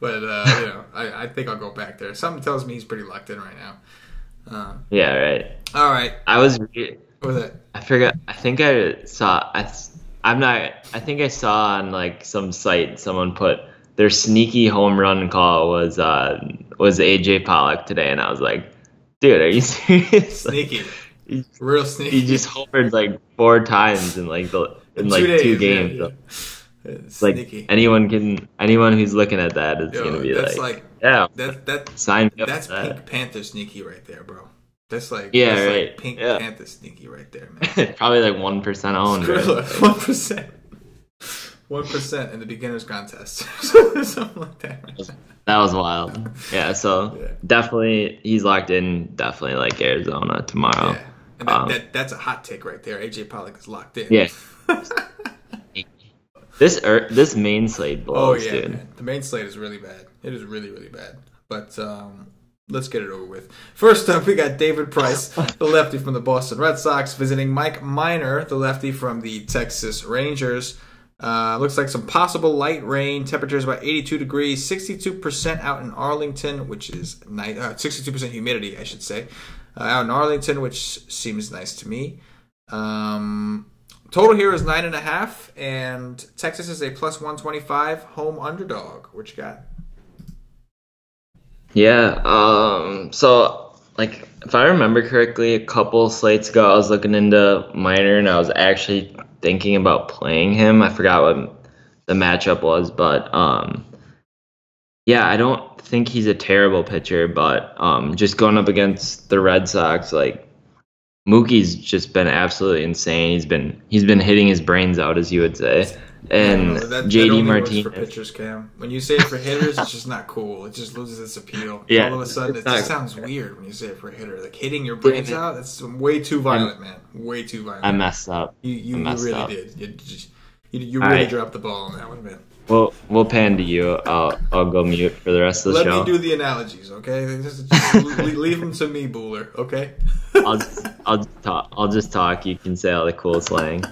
But I think I'll go back there. Something tells me he's pretty locked in right now. Yeah, right. All right. What was that? I forgot. I think I saw. I think I saw on like some site someone put their sneaky home run call was AJ Pollock today, and I was like, dude, are you serious? Sneaky. Real sneaky. He just homered like 4 times in like 2 games. Yeah. It's like anyone who's looking at that is gonna be like yeah, sign me up. That's Pink Panther sneaky right there, bro. That's like right. Pink Panther sneaky right there, man. Probably like 1% owned. Right? 1% in the beginners contest, something like that. Right? That was wild. Yeah, so definitely he's locked in. Definitely like Arizona tomorrow. Yeah, and that's a hot take right there. AJ Pollock is locked in. Yeah. This main slate blows, dude. Man. The main slate is really bad. It is really, really bad. But let's get it over with. First up, we got David Price, the lefty from the Boston Red Sox, visiting Mike Minor, the lefty from the Texas Rangers. Looks like some possible light rain. Temperatures about 82 degrees, 62% out in Arlington, which is nice. 62% humidity, I should say, out in Arlington, which seems nice to me. Total here is 9.5, and Texas is a plus 125 home underdog. What you got? Yeah. So like if I remember correctly, a couple slates ago, I was looking into Minor, and I was actually thinking about playing him. I forgot what the matchup was, but yeah, I don't think he's a terrible pitcher, but just going up against the Red Sox, like Mookie's just been absolutely insane. He's been hitting his brains out, as you would say. And JD Martinez for pitchers, Cam. When you say it for hitters, it's just not cool. It just loses its appeal. Yeah, all of a sudden, it just sounds weird when you say it for a hitter. Like hitting your brains out, that's way too violent, man. Way too violent. I messed up. You really did. You really dropped the ball on that one, man. We'll pan to you. I'll go mute for the rest of the show. Let me do the analogies, okay? Just leave them to me, Bueller, okay? I'll just talk. You can say all the cool slang.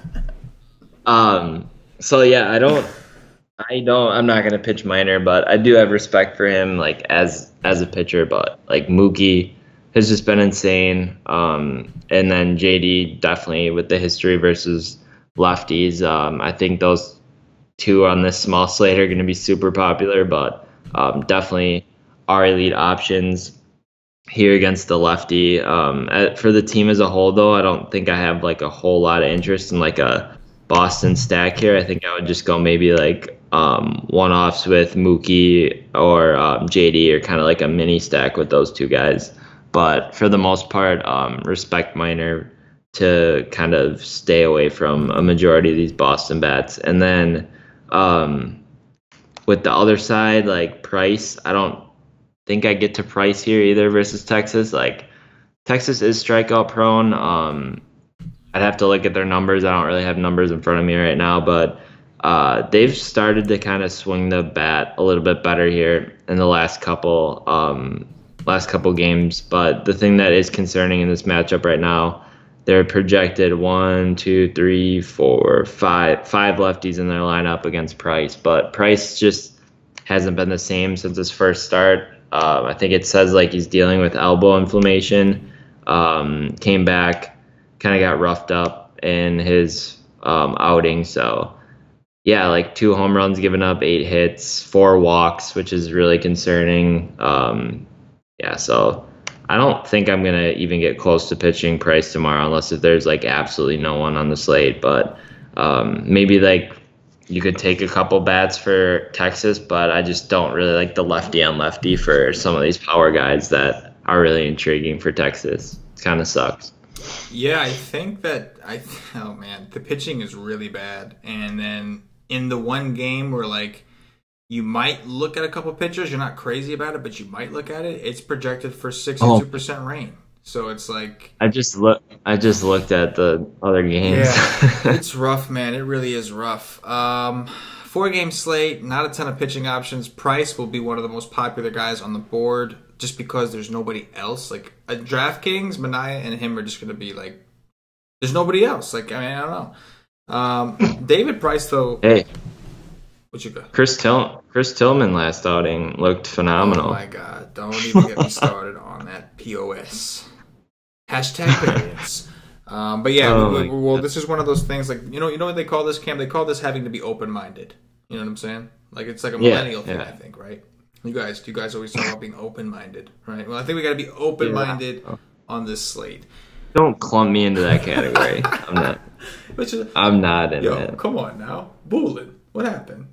So yeah, I'm not gonna pitch Minor, but I do have respect for him, like as a pitcher. But like Mookie has just been insane. And then JD definitely with the history versus lefties. I think those two on this small slate are gonna be super popular, but definitely are elite options here against the lefty. For the team as a whole, though, I don't think I have like a whole lot of interest in like a Boston stack here. I think I would just go maybe like one-offs with Mookie or JD, or kind of like a mini stack with those two guys. But for the most part, respect Minor to kind of stay away from a majority of these Boston bats. And then with the other side, like Price, I don't think I get to Price here either versus Texas. Like Texas is strikeout prone. I'd have to look at their numbers. I don't really have numbers in front of me right now, but they've started to kind of swing the bat a little bit better here in the last couple games. But the thing that is concerning in this matchup right now, they're projected 1, 2, 3, 4, 5 lefties in their lineup against Price, but Price just hasn't been the same since his first start. I think it says like he's dealing with elbow inflammation. Came back, kind of got roughed up in his outing. So yeah, like 2 home runs given up, 8 hits, 4 walks, which is really concerning. Yeah, so I don't think I'm gonna even get close to pitching Price tomorrow, unless if there's like absolutely no one on the slate. But maybe like you could take a couple bats for Texas, but I just don't really like the lefty on lefty for some of these power guys that are really intriguing for Texas. It kind of sucks. Yeah, I think that oh man, the pitching is really bad. And then in the one game where like you might look at a couple pitchers, you're not crazy about it, but you might look at it. It's projected for 62% rain. So it's like I just looked at the other games. Yeah, it's rough, man. It really is rough. 4-game slate, not a ton of pitching options. Price will be one of the most popular guys on the board just because there's nobody else. Like at DraftKings, Manaea and him are just going to be like, there's nobody else. Like, I mean, I don't know. David Price, though. Hey, what you got? Chris Tillman last outing looked phenomenal. Oh my God! Don't even get me started on that POS. Hashtag variance. But yeah, well, this is one of those things. Like you know what they call this, Cam? They call this having to be open-minded. You know what I'm saying? Like it's like a millennial thing, I think, right? You guys always talk about being open-minded, right? Well, I think we got to be open-minded on this slate. Don't clump me into that category. I'm not in it. Come on now, Bullet. What happened?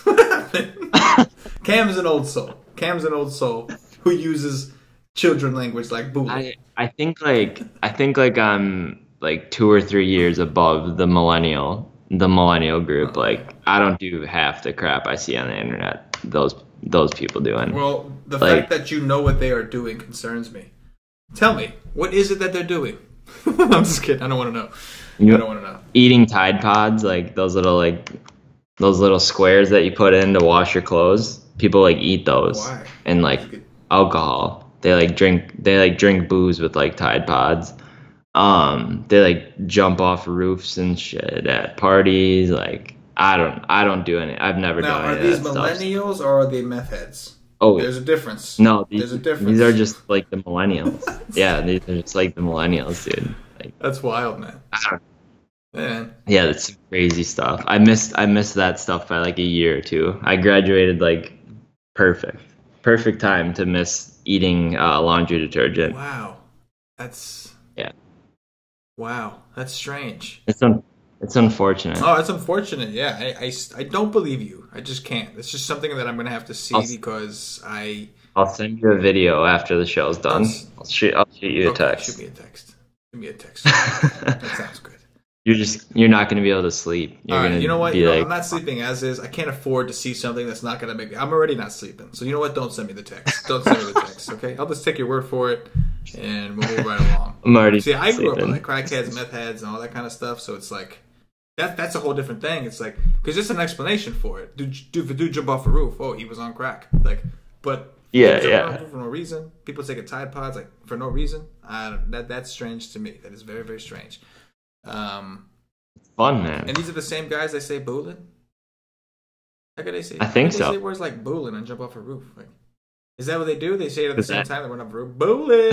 What happened? Cam's an old soul who uses children language like Bullet. I think I'm like 2 or 3 years above the millennial group. Like I don't do half the crap I see on the internet. Those people doing. Well, the fact that you know what they are doing concerns me. Tell me, what is it that they're doing? I'm just kidding. I don't want to know. I don't want to know. Eating Tide Pods, like those little squares that you put in to wash your clothes. People like eat those. Why? And like alcohol. They drink booze with like Tide Pods. They like jump off roofs and shit at parties. Like I don't do any. I've never Now, done are any these of that stuff. millennials or are they meth heads? Oh, There's a difference. no, There's a difference. these are just like the millennials. Yeah, these are just like the millennials, dude. Like, That's wild, man. I don't Man. Yeah, that's some crazy stuff. I missed that stuff by like a year or two. I graduated like perfect time to miss eating laundry detergent. Wow. That's Yeah, wow. That's strange. it's unfortunate. Oh, that's unfortunate. Yeah, I don't believe you. I just can't. It's just something that I'm gonna have to see because I'll send you a video after the show's done. I'll shoot you a text. Shoot me a text. Give me a text. That sounds good. You're not going to be able to sleep. You're All right, gonna you know what? be like, I'm not sleeping as is. I can't afford to see something that's not going to make me. I'm already not sleeping. So you know what? Don't send me the text. Don't send me the text, okay? I'll just take your word for it, and we'll move right along. I'm already See, I grew up sleeping. with like crackheads, meth heads, and all that kind of stuff. So it's like that's a whole different thing. It's like because there's an explanation for it. If a dude jump off a roof, oh, he was on crack. Like, but Yeah, people jump yeah. off a roof for no reason. People take a Tide Pods like for no reason. That's strange to me. That is very very strange. Fun, man. And these are the same guys that say booling? How could they say? I think they so. say words like booling and jump off a roof. Like, is that what they do? They say it at the Is same that- time they run up a roof. Booling!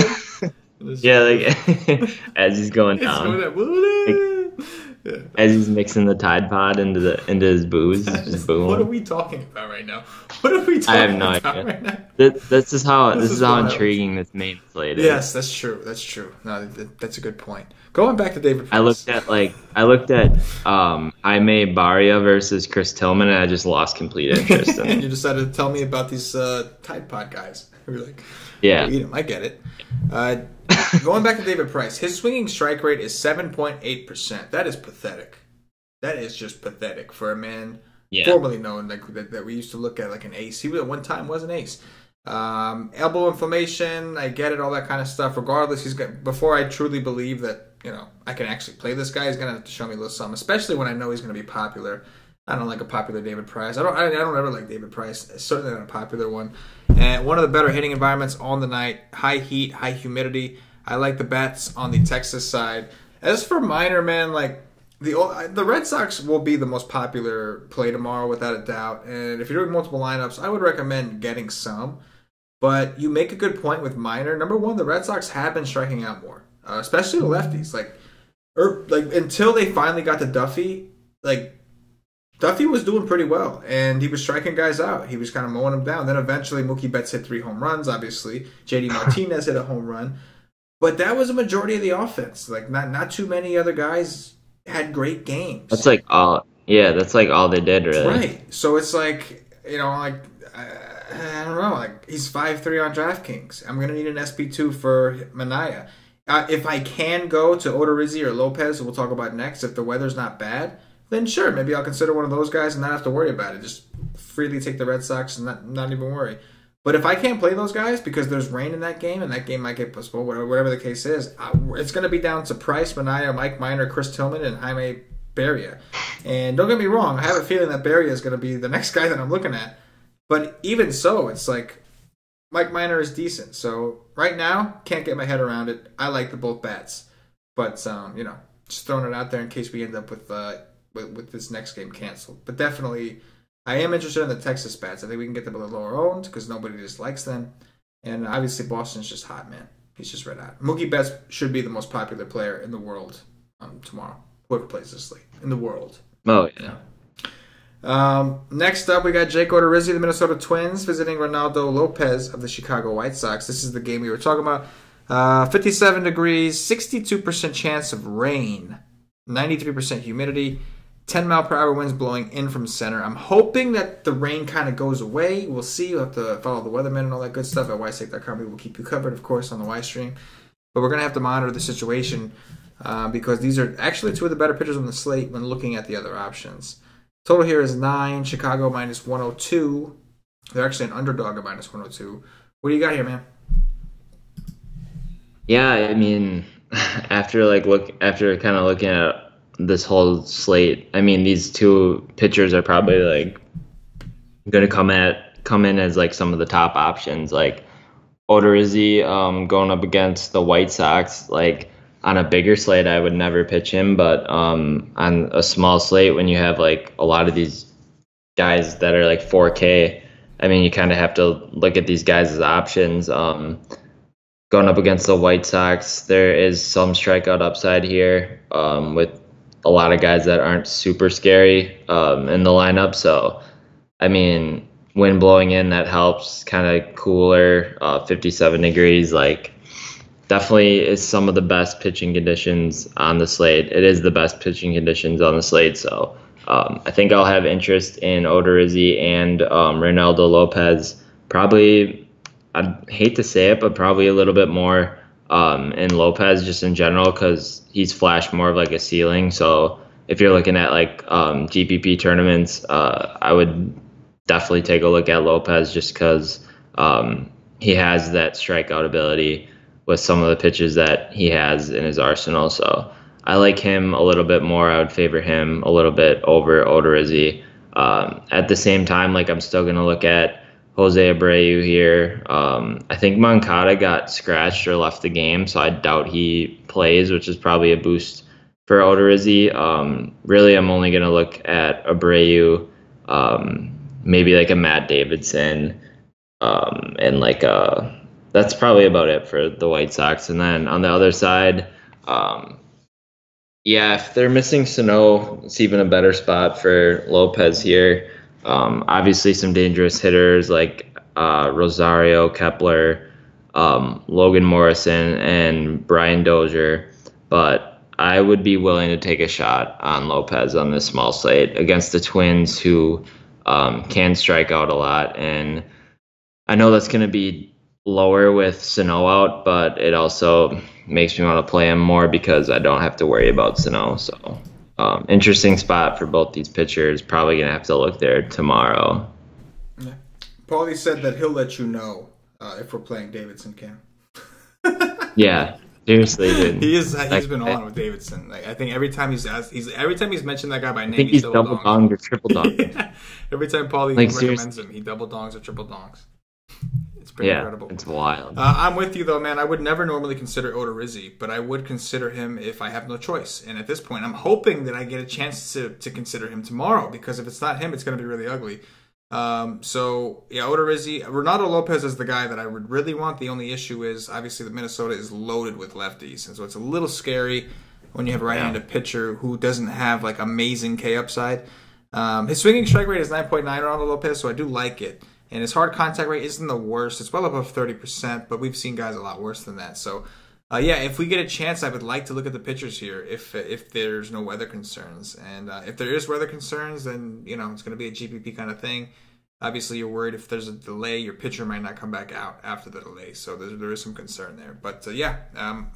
Yeah, like as he's going It's down, going there, booling! Yeah. as he's mixing the Tide Pod into his booze, just boom. What are we talking about right now? What are we talking I have no about idea. right now? This is how wild. intriguing this main slate is. Yes, that's true. That's true. No, that's a good point. Going back to David Price. I looked at Jaime Barria versus Chris Tillman, and I just lost complete interest in and it. you decided to tell me about these Tide Pod guys. You're like, Yeah. eat them. I get it. Going back to David Price, his swinging strike rate is 7.8%. That is pathetic. That is just pathetic for a man formerly known like that we used to look at like an ace. He at one time was an ace. Elbow inflammation, I get it, all that kind of stuff. Regardless, he's got. Before I truly believe that I can actually play this guy, he's gonna have to show me a little something. Especially when I know he's gonna be popular. I don't like a popular David Price. I don't ever like David Price. Certainly not a popular one. And one of the better hitting environments on the night. High heat, high humidity. I like the bats on the Texas side. As for Minor, man, like the Red Sox will be the most popular play tomorrow without a doubt. And if you're doing multiple lineups, I would recommend getting some. But you make a good point with Minor. Number one, the Red Sox have been striking out more, especially the lefties. Like until they finally got to Duffy, Duffy was doing pretty well, and he was striking guys out. He was kind of mowing them down. Then eventually, Mookie Betts hit 3 home runs, obviously. J.D. Martinez hit a home run. But that was a majority of the offense. Like, not too many other guys had great games. That's like all they did, really. Right. So it's like, I don't know. Like, he's 5'3" on DraftKings. I'm going to need an SP2 for Manaea. If I can go to Odorizzi or Lopez, who we'll talk about next, if the weather's not bad, then sure, maybe I'll consider one of those guys and not have to worry about it. Just freely take the Red Sox and not even worry. But if I can't play those guys because there's rain in that game and that game might get postponed, whatever the case is, it's going to be down to Price, Manaea, Mike Minor, Chris Tillman, and Jaime Barria. And don't get me wrong, I have a feeling that Barria is going to be the next guy that I'm looking at. But even so, it's like Mike Minor is decent. So right now, can't get my head around it. I like the both bats. But, just throwing it out there in case we end up with this next game canceled. But definitely, I am interested in the Texas bats. I think we can get them a little lower owned because nobody just likes them. And obviously, Boston's just hot, man. He's just red hot. Mookie Betts should be the most popular player in the world tomorrow. Whoever plays this league. In the world. Oh, yeah. Next up, we got Jake Odorizzi, the Minnesota Twins, visiting Ronaldo Lopez of the Chicago White Sox. This is the game we were talking about. 57 degrees, 62% chance of rain, 93% humidity, 10-mile-per-hour winds blowing in from center. I'm hoping that the rain kind of goes away. We'll see. You'll have to follow the weatherman and all that good stuff at ysake.com. We will keep you covered, of course, on the Y stream. But we're going to have to monitor the situation because these are actually two of the better pitchers on the slate when looking at the other options. Total here is 9, Chicago minus 102. They're actually an underdog at minus 102. What do you got here, man? Yeah, I mean, after kind of looking at this whole slate, I mean, these two pitchers are probably like going to come in as like some of the top options. Like Odorizzi going up against the White Sox, like on a bigger slate, I would never pitch him, but on a small slate, when you have like a lot of these guys that are like 4K, I mean, you kind of have to look at these guys as options. Going up against the White Sox, there is some strikeout upside here with a lot of guys that aren't super scary in the lineup. So, I mean, wind blowing in, that helps. Kind of cooler, 57 degrees, like definitely is some of the best pitching conditions on the slate. It is the best pitching conditions on the slate. So I think I'll have interest in Odorizzi and Reynaldo Lopez. Probably, I'd hate to say it, but probably a little bit more in Lopez just in general because he's flashed more of like a ceiling. So if you're looking at like GPP tournaments, I would definitely take a look at Lopez just because he has that strikeout ability with some of the pitches that he has in his arsenal. So I like him a little bit more. I would favor him a little bit over Odorizzi. At the same time, like I'm still going to look at Jose Abreu here. I think Moncada got scratched or left the game, so I doubt he plays, which is probably a boost for Odorizzi. Really, I'm only going to look at Abreu, maybe like a Matt Davidson, and like that's probably about it for the White Sox. And then on the other side, yeah, if they're missing Sano, it's even a better spot for Lopez here. Obviously, some dangerous hitters like Rosario, Kepler, Logan Morrison, and Brian Dozier. But I would be willing to take a shot on Lopez on this small slate against the Twins, who can strike out a lot. And I know that's going to be lower with Sano out, but it also makes me want to play him more because I don't have to worry about Sano. So interesting spot for both these pitchers. Probably going to have to look there tomorrow. Yeah. Paulie said that he'll let you know if we're playing Davidson, Cam. Yeah, seriously, dude. He's been on with Davidson. Like I think every time he's mentioned that guy by name, I think he's double donged or triple donged. Yeah. Every time Paulie recommends him, he double dongs or triple dongs. It's pretty incredible. It's wild. I'm with you though, man. I would never normally consider Odorizzi, but I would consider him if I have no choice. And at this point, I'm hoping that I get a chance to consider him tomorrow because if it's not him, it's going to be really ugly. So yeah, Odorizzi. Reynaldo Lopez is the guy that I would really want. The only issue is obviously the Minnesota is loaded with lefties, and so it's a little scary when you have a right-handed pitcher who doesn't have like amazing K upside. His swinging strike rate is 9.9 Reynaldo Lopez, so I do like it. And his hard contact rate isn't the worst. It's well above 30%, but we've seen guys a lot worse than that. So, yeah, if we get a chance, I would like to look at the pitchers here if there's no weather concerns. And if there is weather concerns, then, it's going to be a GPP kind of thing. Obviously, you're worried if there's a delay, your pitcher might not come back out after the delay. So there is some concern there. But,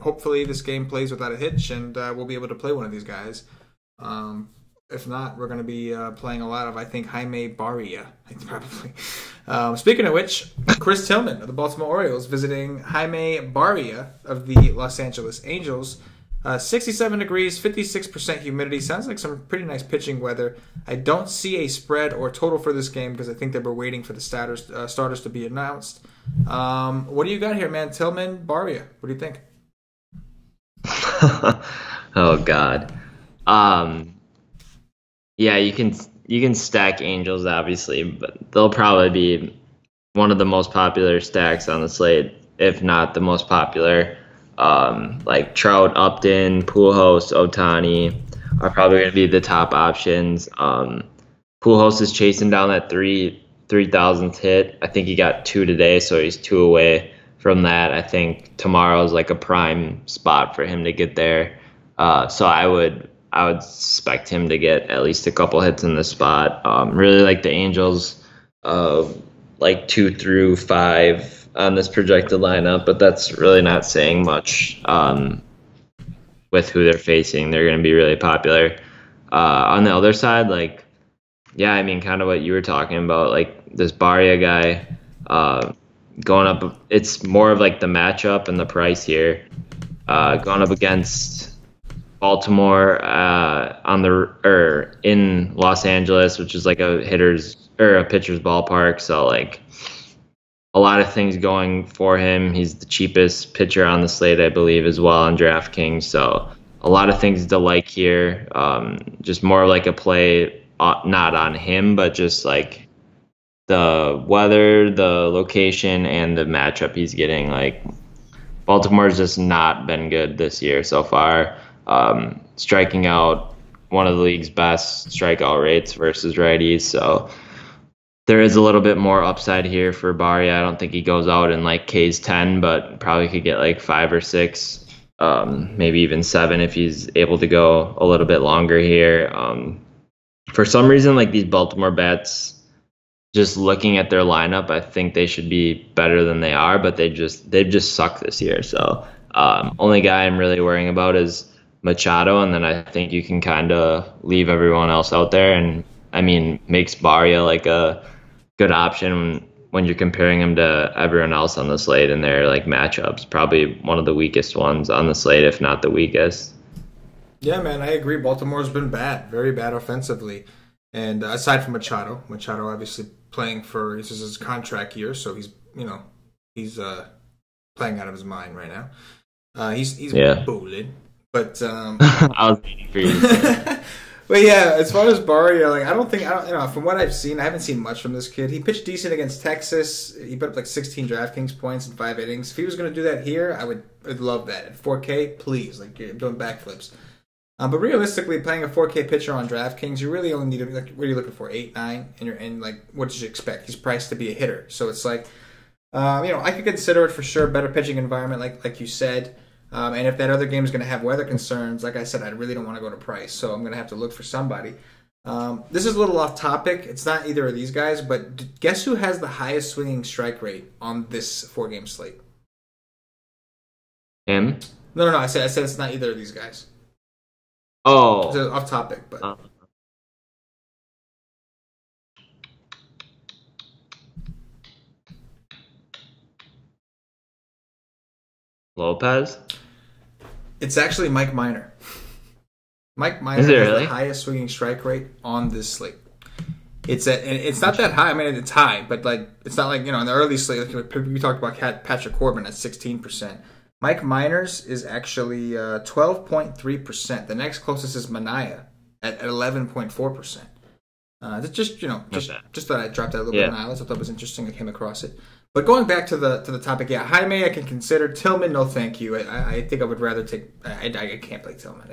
hopefully this game plays without a hitch, and we'll be able to play one of these guys. If not, we're going to be playing a lot of, I think, Jaime Barria, probably. Speaking of which, Chris Tillman of the Baltimore Orioles visiting Jaime Barria of the Los Angeles Angels. 67 degrees, 56% humidity. Sounds like some pretty nice pitching weather. I don't see a spread or total for this game because I think they were waiting for the starters to be announced. What do you got here, man? Tillman, Barria. What do you think? Oh, God. Yeah, you can stack Angels, obviously, but they'll probably be one of the most popular stacks on the slate, if not the most popular. Like Trout, Upton, Pujols, Ohtani are probably going to be the top options. Pujols is chasing down that 3,000th hit. I think he got 2 today, so he's 2 away from that. I think tomorrow is like a prime spot for him to get there. So I would expect him to get at least a couple hits in the spot. Really like the Angels, like 2 through 5 on this projected lineup, but that's really not saying much with who they're facing. They're going to be really popular. On the other side, kind of what you were talking about, like this Barria guy going up. It's more of like the matchup and the price here. Going up against Baltimore in Los Angeles, which is like a pitcher's ballpark. So like a lot of things going for him. He's the cheapest pitcher on the slate, I believe, as well on DraftKings. So a lot of things to like here. Just more like a play, not on him, but just like the weather, the location, and the matchup he's getting. Like Baltimore's just not been good this year so far. Striking out one of the league's best strikeout rates versus righties. So there is a little bit more upside here for Barria. I don't think he goes out in like K's 10, but probably could get like 5 or 6, maybe even 7 if he's able to go a little bit longer here. For some reason, like these Baltimore bats, just looking at their lineup, I think they should be better than they are, but they've just sucked this year. So only guy I'm really worrying about is Machado, and then I think you can kind of leave everyone else out there. And I mean, makes Barria like a good option when you're comparing him to everyone else on the slate in their like matchups. Probably one of the weakest ones on the slate, if not the weakest. Yeah, man, I agree. Baltimore's been bad, very bad offensively. And aside from Machado obviously playing for this is his contract year, so he's playing out of his mind right now. He's bowling, but I was waiting for you. But yeah, as far as Barria, like from what I've seen, I haven't seen much from this kid. He pitched decent against Texas. He put up like 16 DraftKings points in 5 innings. If he was going to do that here, I'd love that. At 4K, please, like you're doing backflips. But realistically, playing a 4K pitcher on DraftKings, you really only need to, like, what are you looking for, 8, 9? And like, what did you expect? He's priced to be a hitter. So it's like, I could consider it for sure, better pitching environment, like you said. And if that other game is going to have weather concerns, like I said, I really don't want to go to price. So I'm going to have to look for somebody. This is a little off topic. It's not either of these guys, but guess who has the highest swinging strike rate on this 4-game slate? Him? No. I said it's not either of these guys. Oh. It's off topic, but. Lopez? It's actually Mike Minor. Mike Minor has the highest swinging strike rate on this slate. It's not that high. I mean, it's high, but like it's not like, in the early slate, like we talked about Patrick Corbin at 16%. Mike Minor's is actually 12.3%. The next closest is Manaea at 11.4%. Just thought I'd drop that a little bit on Islands. I thought it was interesting. I came across it. But going back to the topic, yeah, Jaime I can consider. Tillman, no thank you. I think I would rather take. I can't play Tillman.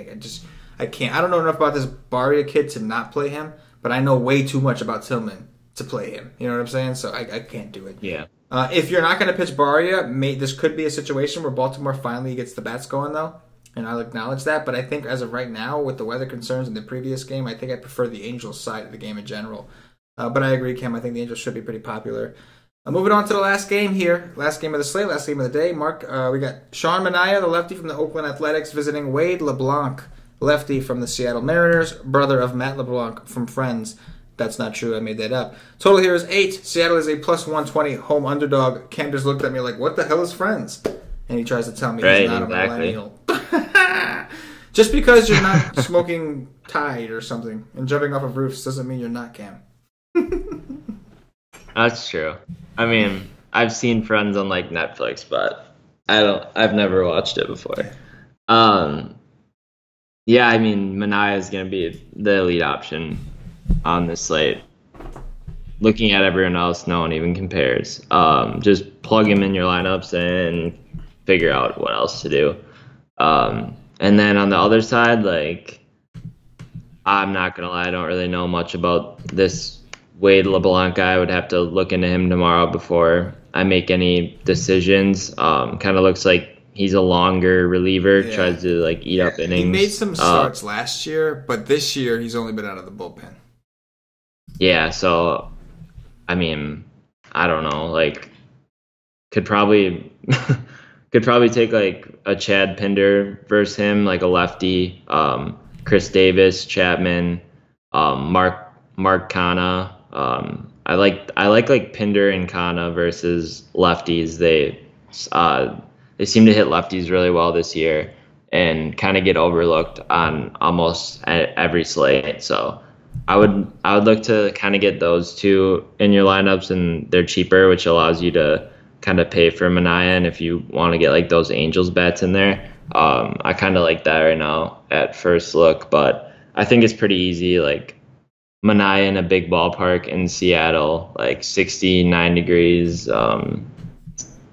I can't. I don't know enough about this Barria kid to not play him, but I know way too much about Tillman to play him. You know what I'm saying? So I can't do it. Yeah. If you're not going to pitch Barria, this could be a situation where Baltimore finally gets the bats going, though, and I'll acknowledge that. But I think as of right now, with the weather concerns in the previous game, I think I prefer the Angels side of the game in general. But I agree, Cam. I think the Angels should be pretty popular. Moving on to the last game here. Last game of the slate, last game of the day. Mark, we got Sean Manaea, the lefty from the Oakland Athletics, visiting Wade LeBlanc, lefty from the Seattle Mariners, brother of Matt LeBlanc from Friends. That's not true. I made that up. Total here is 8. Seattle is a plus 120 home underdog. Cam just looked at me like, what the hell is Friends? And he tries to tell me he's not a millennial. Just because you're not smoking Tide or something and jumping off of roofs doesn't mean you're not, Cam. That's true. I mean, I've seen Friends on like Netflix, but I've never watched it before. Yeah, I mean, Manaea is going to be the elite option on this slate. Looking at everyone else, no one even compares. Just plug him in your lineups and figure out what else to do. And then on the other side, like, I'm not going to lie, I don't really know much about this Wade LeBlanc guy. I would have to look into him tomorrow before I make any decisions. Kind of looks like he's a longer reliever, tries to like eat up innings. He made some starts last year, but this year he's only been out of the bullpen. Yeah, so I mean, I don't know. Like, could probably take like a Chad Pinder versus him, like a lefty. Chris Davis, Chapman, Mark Kana. I like Pinder and Kana versus lefties. They seem to hit lefties really well this year and kind of get overlooked on almost every slate. So I would look to kind of get those two in your lineups, and they're cheaper, which allows you to kind of pay for Manaea, and if you want to get like those Angels bets in there, I kind of like that right now at first look. But I think it's pretty easy. Like Manaea in a big ballpark in Seattle, like 69 degrees.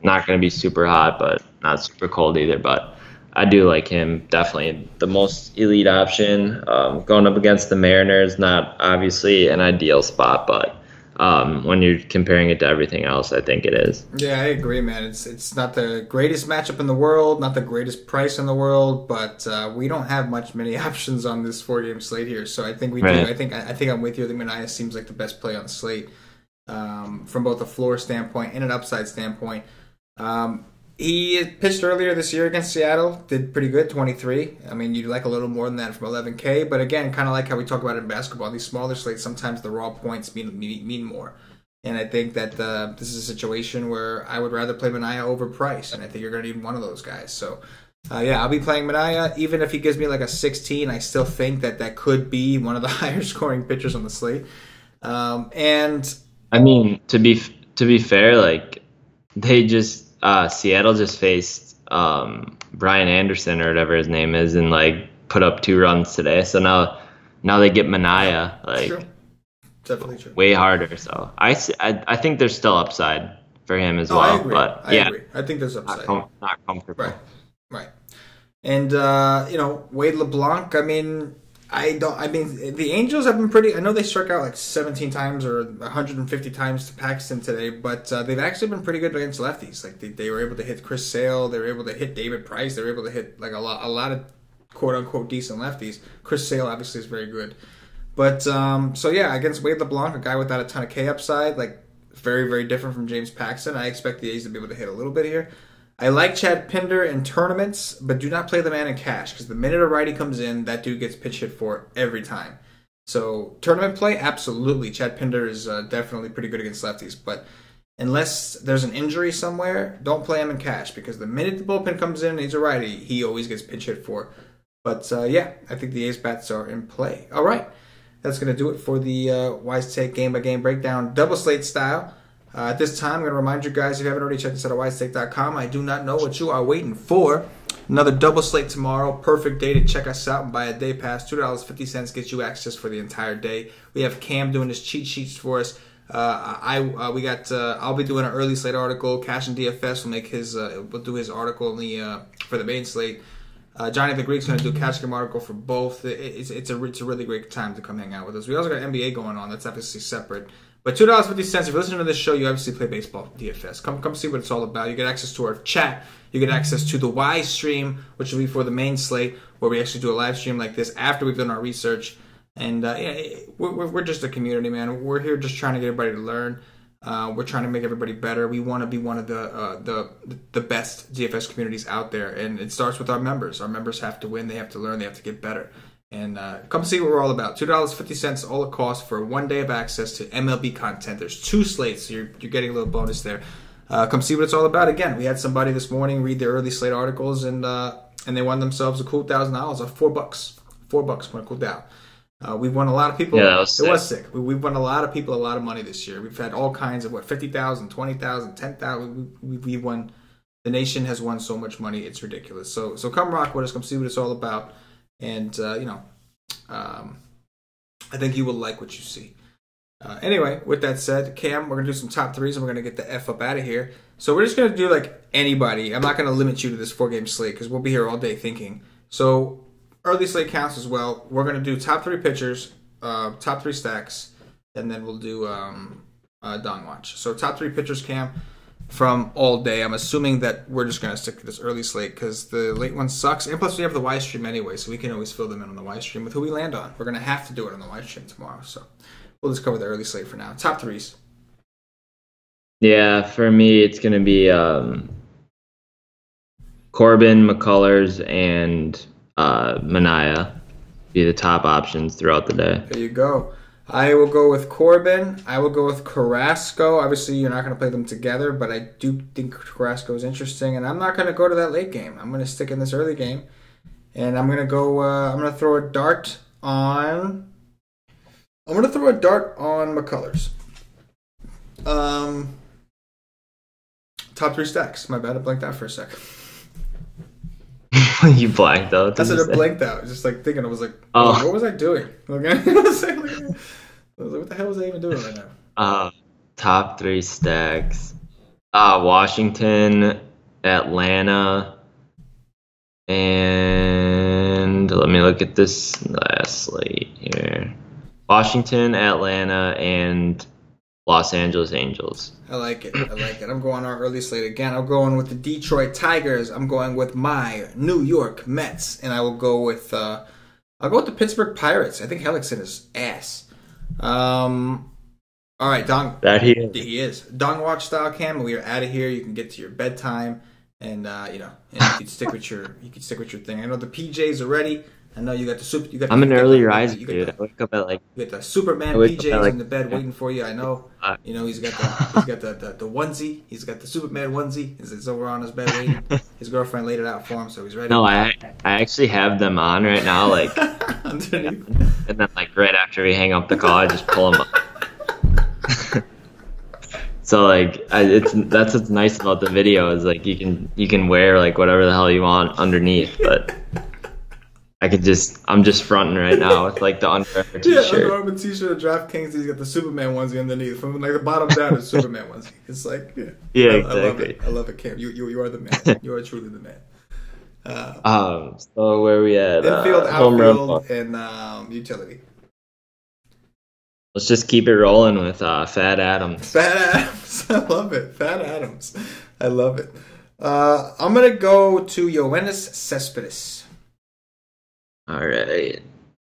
Not going to be super hot, but not super cold either. But I do like him. Definitely the most elite option. Going up against the Mariners, not obviously an ideal spot, but when you're comparing it to everything else, I think it is. Yeah, I agree, man. It's not the greatest matchup in the world, not the greatest price in the world, but we don't have many options on this 4-game slate here. So I think we do. I think I'm with you. I think Manaea seems like the best play on the slate from both a floor standpoint and an upside standpoint. He pitched earlier this year against Seattle, did pretty good, 23. I mean, you'd like a little more than that from 11K, but again, kind of like how we talk about it in basketball, these smaller slates, sometimes the raw points mean more. And I think that this is a situation where I would rather play Manaea over Price, and I think you're going to need one of those guys. So, yeah, I'll be playing Manaea. Even if he gives me like a 16, I still think that could be one of the higher scoring pitchers on the slate. And I mean, to be fair, like they just Seattle just faced Brian Anderson or whatever his name is, and like put up 2 runs today. So now they get Manaea, like true. Definitely true. Way harder. So I think there's still upside for him as well. I agree. But I agree. I think there's upside. Not comfortable. Right. And Wade LeBlanc. I mean, the Angels have been pretty. I know they struck out like 17 times or 150 times to Paxton today, but they've actually been pretty good against lefties. Like they were able to hit Chris Sale, they were able to hit David Price, they were able to hit like a lot of quote unquote decent lefties. Chris Sale obviously is very good, but so yeah, against Wade LeBlanc, a guy without a ton of K upside, like very very different from James Paxton. I expect the A's to be able to hit a little bit here. I like Chad Pinder in tournaments, but do not play the man in cash because the minute a righty comes in, that dude gets pitch hit for every time. So tournament play, absolutely. Chad Pinder is definitely pretty good against lefties, but unless there's an injury somewhere, don't play him in cash because the minute the bullpen comes in and he's a righty, he always gets pitch hit for. But yeah, I think the A's bats are in play. All right, that's going to do it for the Wise Take game-by-game breakdown, double slate style. At this time, I'm going to remind you guys, if you haven't already checked this out at wisestake.com, I do not know what you are waiting for. Another double slate tomorrow. Perfect day to check us out and buy a day pass. $2.50 gets you access for the entire day. We have Cam doing his cheat sheets for us. I'll be doing an early slate article. Cash and DFS will make we'll do his article for the main slate. Johnny the Greek's going to do a cash game article for both. It's a really great time to come hang out with us. We also got NBA going on. That's obviously separate. But $2.50, if you're listening to this show, you obviously play baseball DFS. Come see what it's all about. You get access to our chat. You get access to the Wise stream, which will be for the main slate, where we actually do a live stream like this after we've done our research. And we're just a community, man. We're here just trying to get everybody to learn. We're trying to make everybody better. We want to be one of the best DFS communities out there. And it starts with our members. Our members have to win. They have to learn. They have to get better. And come see what we're all about. $2.50 all it costs for 1 day of access to MLB content. There's 2 slates, so you're getting a little bonus there. Come see what it's all about. Again, we had somebody this morning read the early slate articles, and they won themselves a cool $1,000 off $4. $4 when it cooled down. We've won a lot of people. Yeah, that was sick. It was sick. We've won a lot of people a lot of money this year. We've had all kinds of 50,000, 20,000, 10,000. We've won. The nation has won so much money, it's ridiculous. So come rock with us. Come see what it's all about. And, I think you will like what you see. Anyway, with that said, Cam, we're going to do some top threes and we're going to get the F up out of here. So we're just going to do like anybody. I'm not going to limit you to this 4-game slate because we'll be here all day thinking. So early slate counts as well. We're going to do top 3 pitchers, top 3 stacks, and then we'll do Don Watch. So top 3 pitchers, Cam, from all day. I'm assuming that we're just going to stick to this early slate because the late one sucks. And plus we have the Y stream anyway, so we can always fill them in on the Y stream with who we land on. We're going to have to do it on the Y stream tomorrow. So we'll just cover the early slate for now. Top 3s. Yeah, for me, it's going to be Corbin, McCullers, and Manaea be the top options throughout the day. There you go. I will go with Corbin. I will go with Carrasco. Obviously, you're not going to play them together, but I do think Carrasco is interesting. And I'm not going to go to that late game. I'm going to stick in this early game. And I'm going to go, I'm going to throw a dart on McCullers. top 3 stacks. My bad, I blanked out for a second. You blanked out. I said I blanked out. Just like thinking, I was like, what was I doing? Like, I was like, what the hell was I even doing right now? Top 3 stacks. Washington, Atlanta, and let me look at this last slate here. Washington, Atlanta, and Los Angeles Angels. I like it. I'm going our early slate again. I'm going with the Detroit Tigers. I'm going with my New York Mets, and I will go with the Pittsburgh Pirates. I think Hellickson is ass. All right, Dong. That he is. Dong Watch style, Cam. We are out of here. You can get to your bedtime, and you can stick with your thing. I know the PJs are ready. I know you got the super. I'm an early riser, dude. I wake up at you got the Superman PJs in the bed waiting for you. I know. He's got the onesie. He's got the Superman onesie. It's over on his bed waiting. His girlfriend laid it out for him, so he's ready. No, I actually have them on right now, like underneath. And then like right after we hang up the call, I just pull them up. So like that's what's nice about the video is like you can wear like whatever the hell you want underneath, but I'm just fronting right now with like the Under Armour t-shirt. Yeah, Under Armour t-shirt of DraftKings. He's got the Superman onesie underneath. From like the bottom down is Superman onesie. It's like yeah, exactly. I love it, Cam. You are the man. You are truly the man. So where are we at? Infield, outfield, and utility. Let's just keep it rolling with Fat Adams. Fat Adams. I love it. Fat Adams. I love it. I'm going to go to Yoenis Cespedes. All right.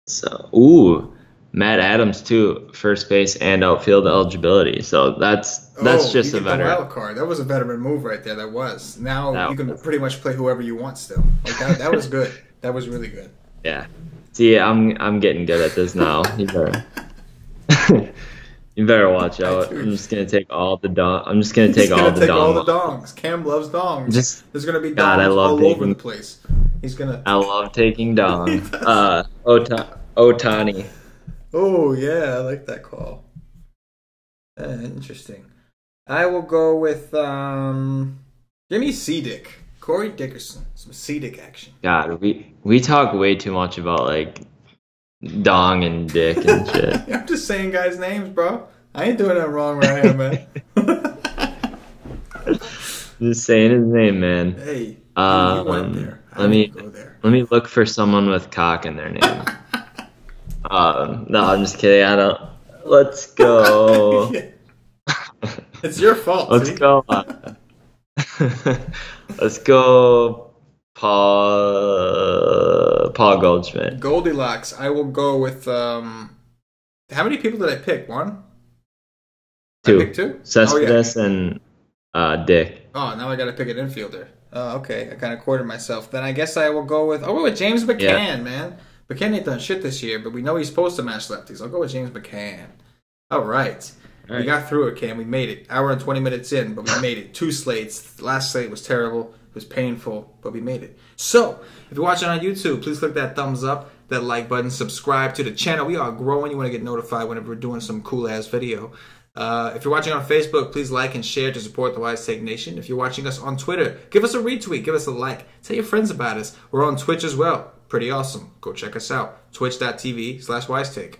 So, Matt Adams too, first base and outfield eligibility. So that's just a veteran. Wild card. That was a veteran move right there. That was. Now you can pretty much play whoever you want still. Like that was good. That was really good. Yeah. See, I'm getting good at this now. You better watch out. I'm just gonna take all the dongs. I'm just gonna take all the dongs. Cam loves dongs. There's gonna be dongs all over the place. I love taking dongs. Otani. Oh yeah, I like that call. Interesting. I will go with give me C-Dick. Corey Dickerson. Some C-Dick action. God, we talk way too much about like dong and dick and shit. I'm just saying guys' names, bro. I ain't doing that wrong where I am, man. Just saying his name, man. Hey, you went there. Let me look for someone with cock in their name. No, I'm just kidding. I don't. Let's go. It's your fault. Let's go. Let's go. Paul Goldschmidt. Goldilocks. I will go with how many people did I pick? 1? 2. I picked 2? Cespedes and Dick. Oh, now I got to pick an infielder. Oh, okay. I kind of quartered myself. Then I guess I will go with James McCann, man. McCann ain't done shit this year, but we know he's supposed to match lefties. I'll go with James McCann. All right. We got through it, Cam. We made it. Hour and 20 minutes in, but we made it. 2 slates. The last slate was terrible. It was painful, but we made it. So, if you're watching on YouTube, please click that thumbs up, that like button, subscribe to the channel. We are growing. You want to get notified whenever we're doing some cool-ass video. If you're watching on Facebook, please like and share to support the Wise Take Nation. If you're watching us on Twitter, give us a retweet, give us a like. Tell your friends about us. We're on Twitch as well. Pretty awesome. Go check us out. Twitch.tv/WiseTake.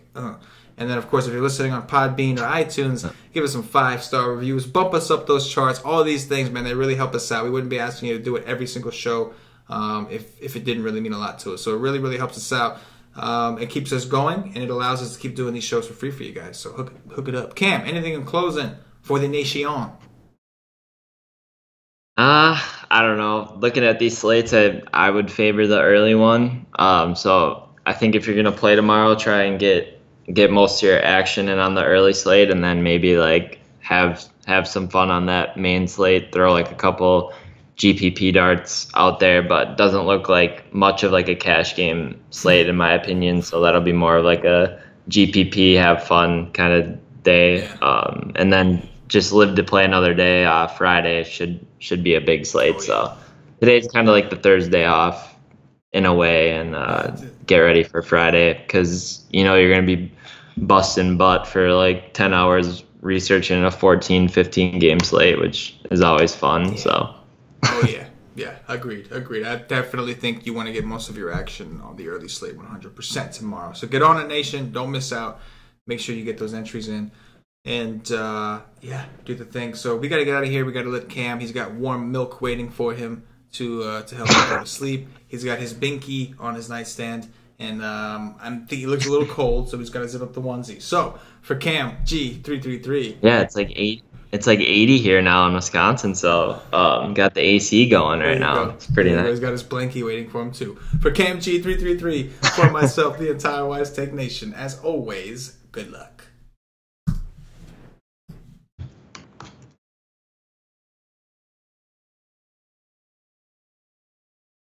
And then, of course, if you're listening on Podbean or iTunes, give us some 5-star reviews. Bump us up those charts. All these things, man, they really help us out. We wouldn't be asking you to do it every single show if it didn't really mean a lot to us. So it really, really helps us out. It keeps us going, and it allows us to keep doing these shows for free for you guys. So hook it up. Cam, anything in closing for the nation? I don't know. Looking at these slates, I would favor the early one. So I think if you're going to play tomorrow, try and get most of your action in on the early slate, and then maybe like have some fun on that main slate. Throw like a couple GPP darts out there, but doesn't look like much of like a cash game slate in my opinion. So that'll be more of like a GPP have fun kind of day. And then just live to play another day. Friday should be a big slate. So today's kind of like the Thursday off in a way, and get ready for Friday because you're gonna be busting butt for like 10 hours researching a 14, 15 game slate, which is always fun. So. Oh yeah. Yeah, agreed. I definitely think you want to get most of your action on the early slate 100% tomorrow. So get on it, nation. Don't miss out. Make sure you get those entries in. And, yeah, do the thing. So we got to get out of here. We got to let Cam. He's got warm milk waiting for him to help him go to sleep. He's got his binky on his nightstand. And I think he looks a little cold, so he's got to zip up the onesie. So for CamG333. Yeah, it's like 8. It's like 80 here now in Wisconsin, so got the AC going right now. It's pretty nice. He's got his blankie waiting for him, too. For CamG333, for myself, the entire Wise Tech Nation, as always, good luck.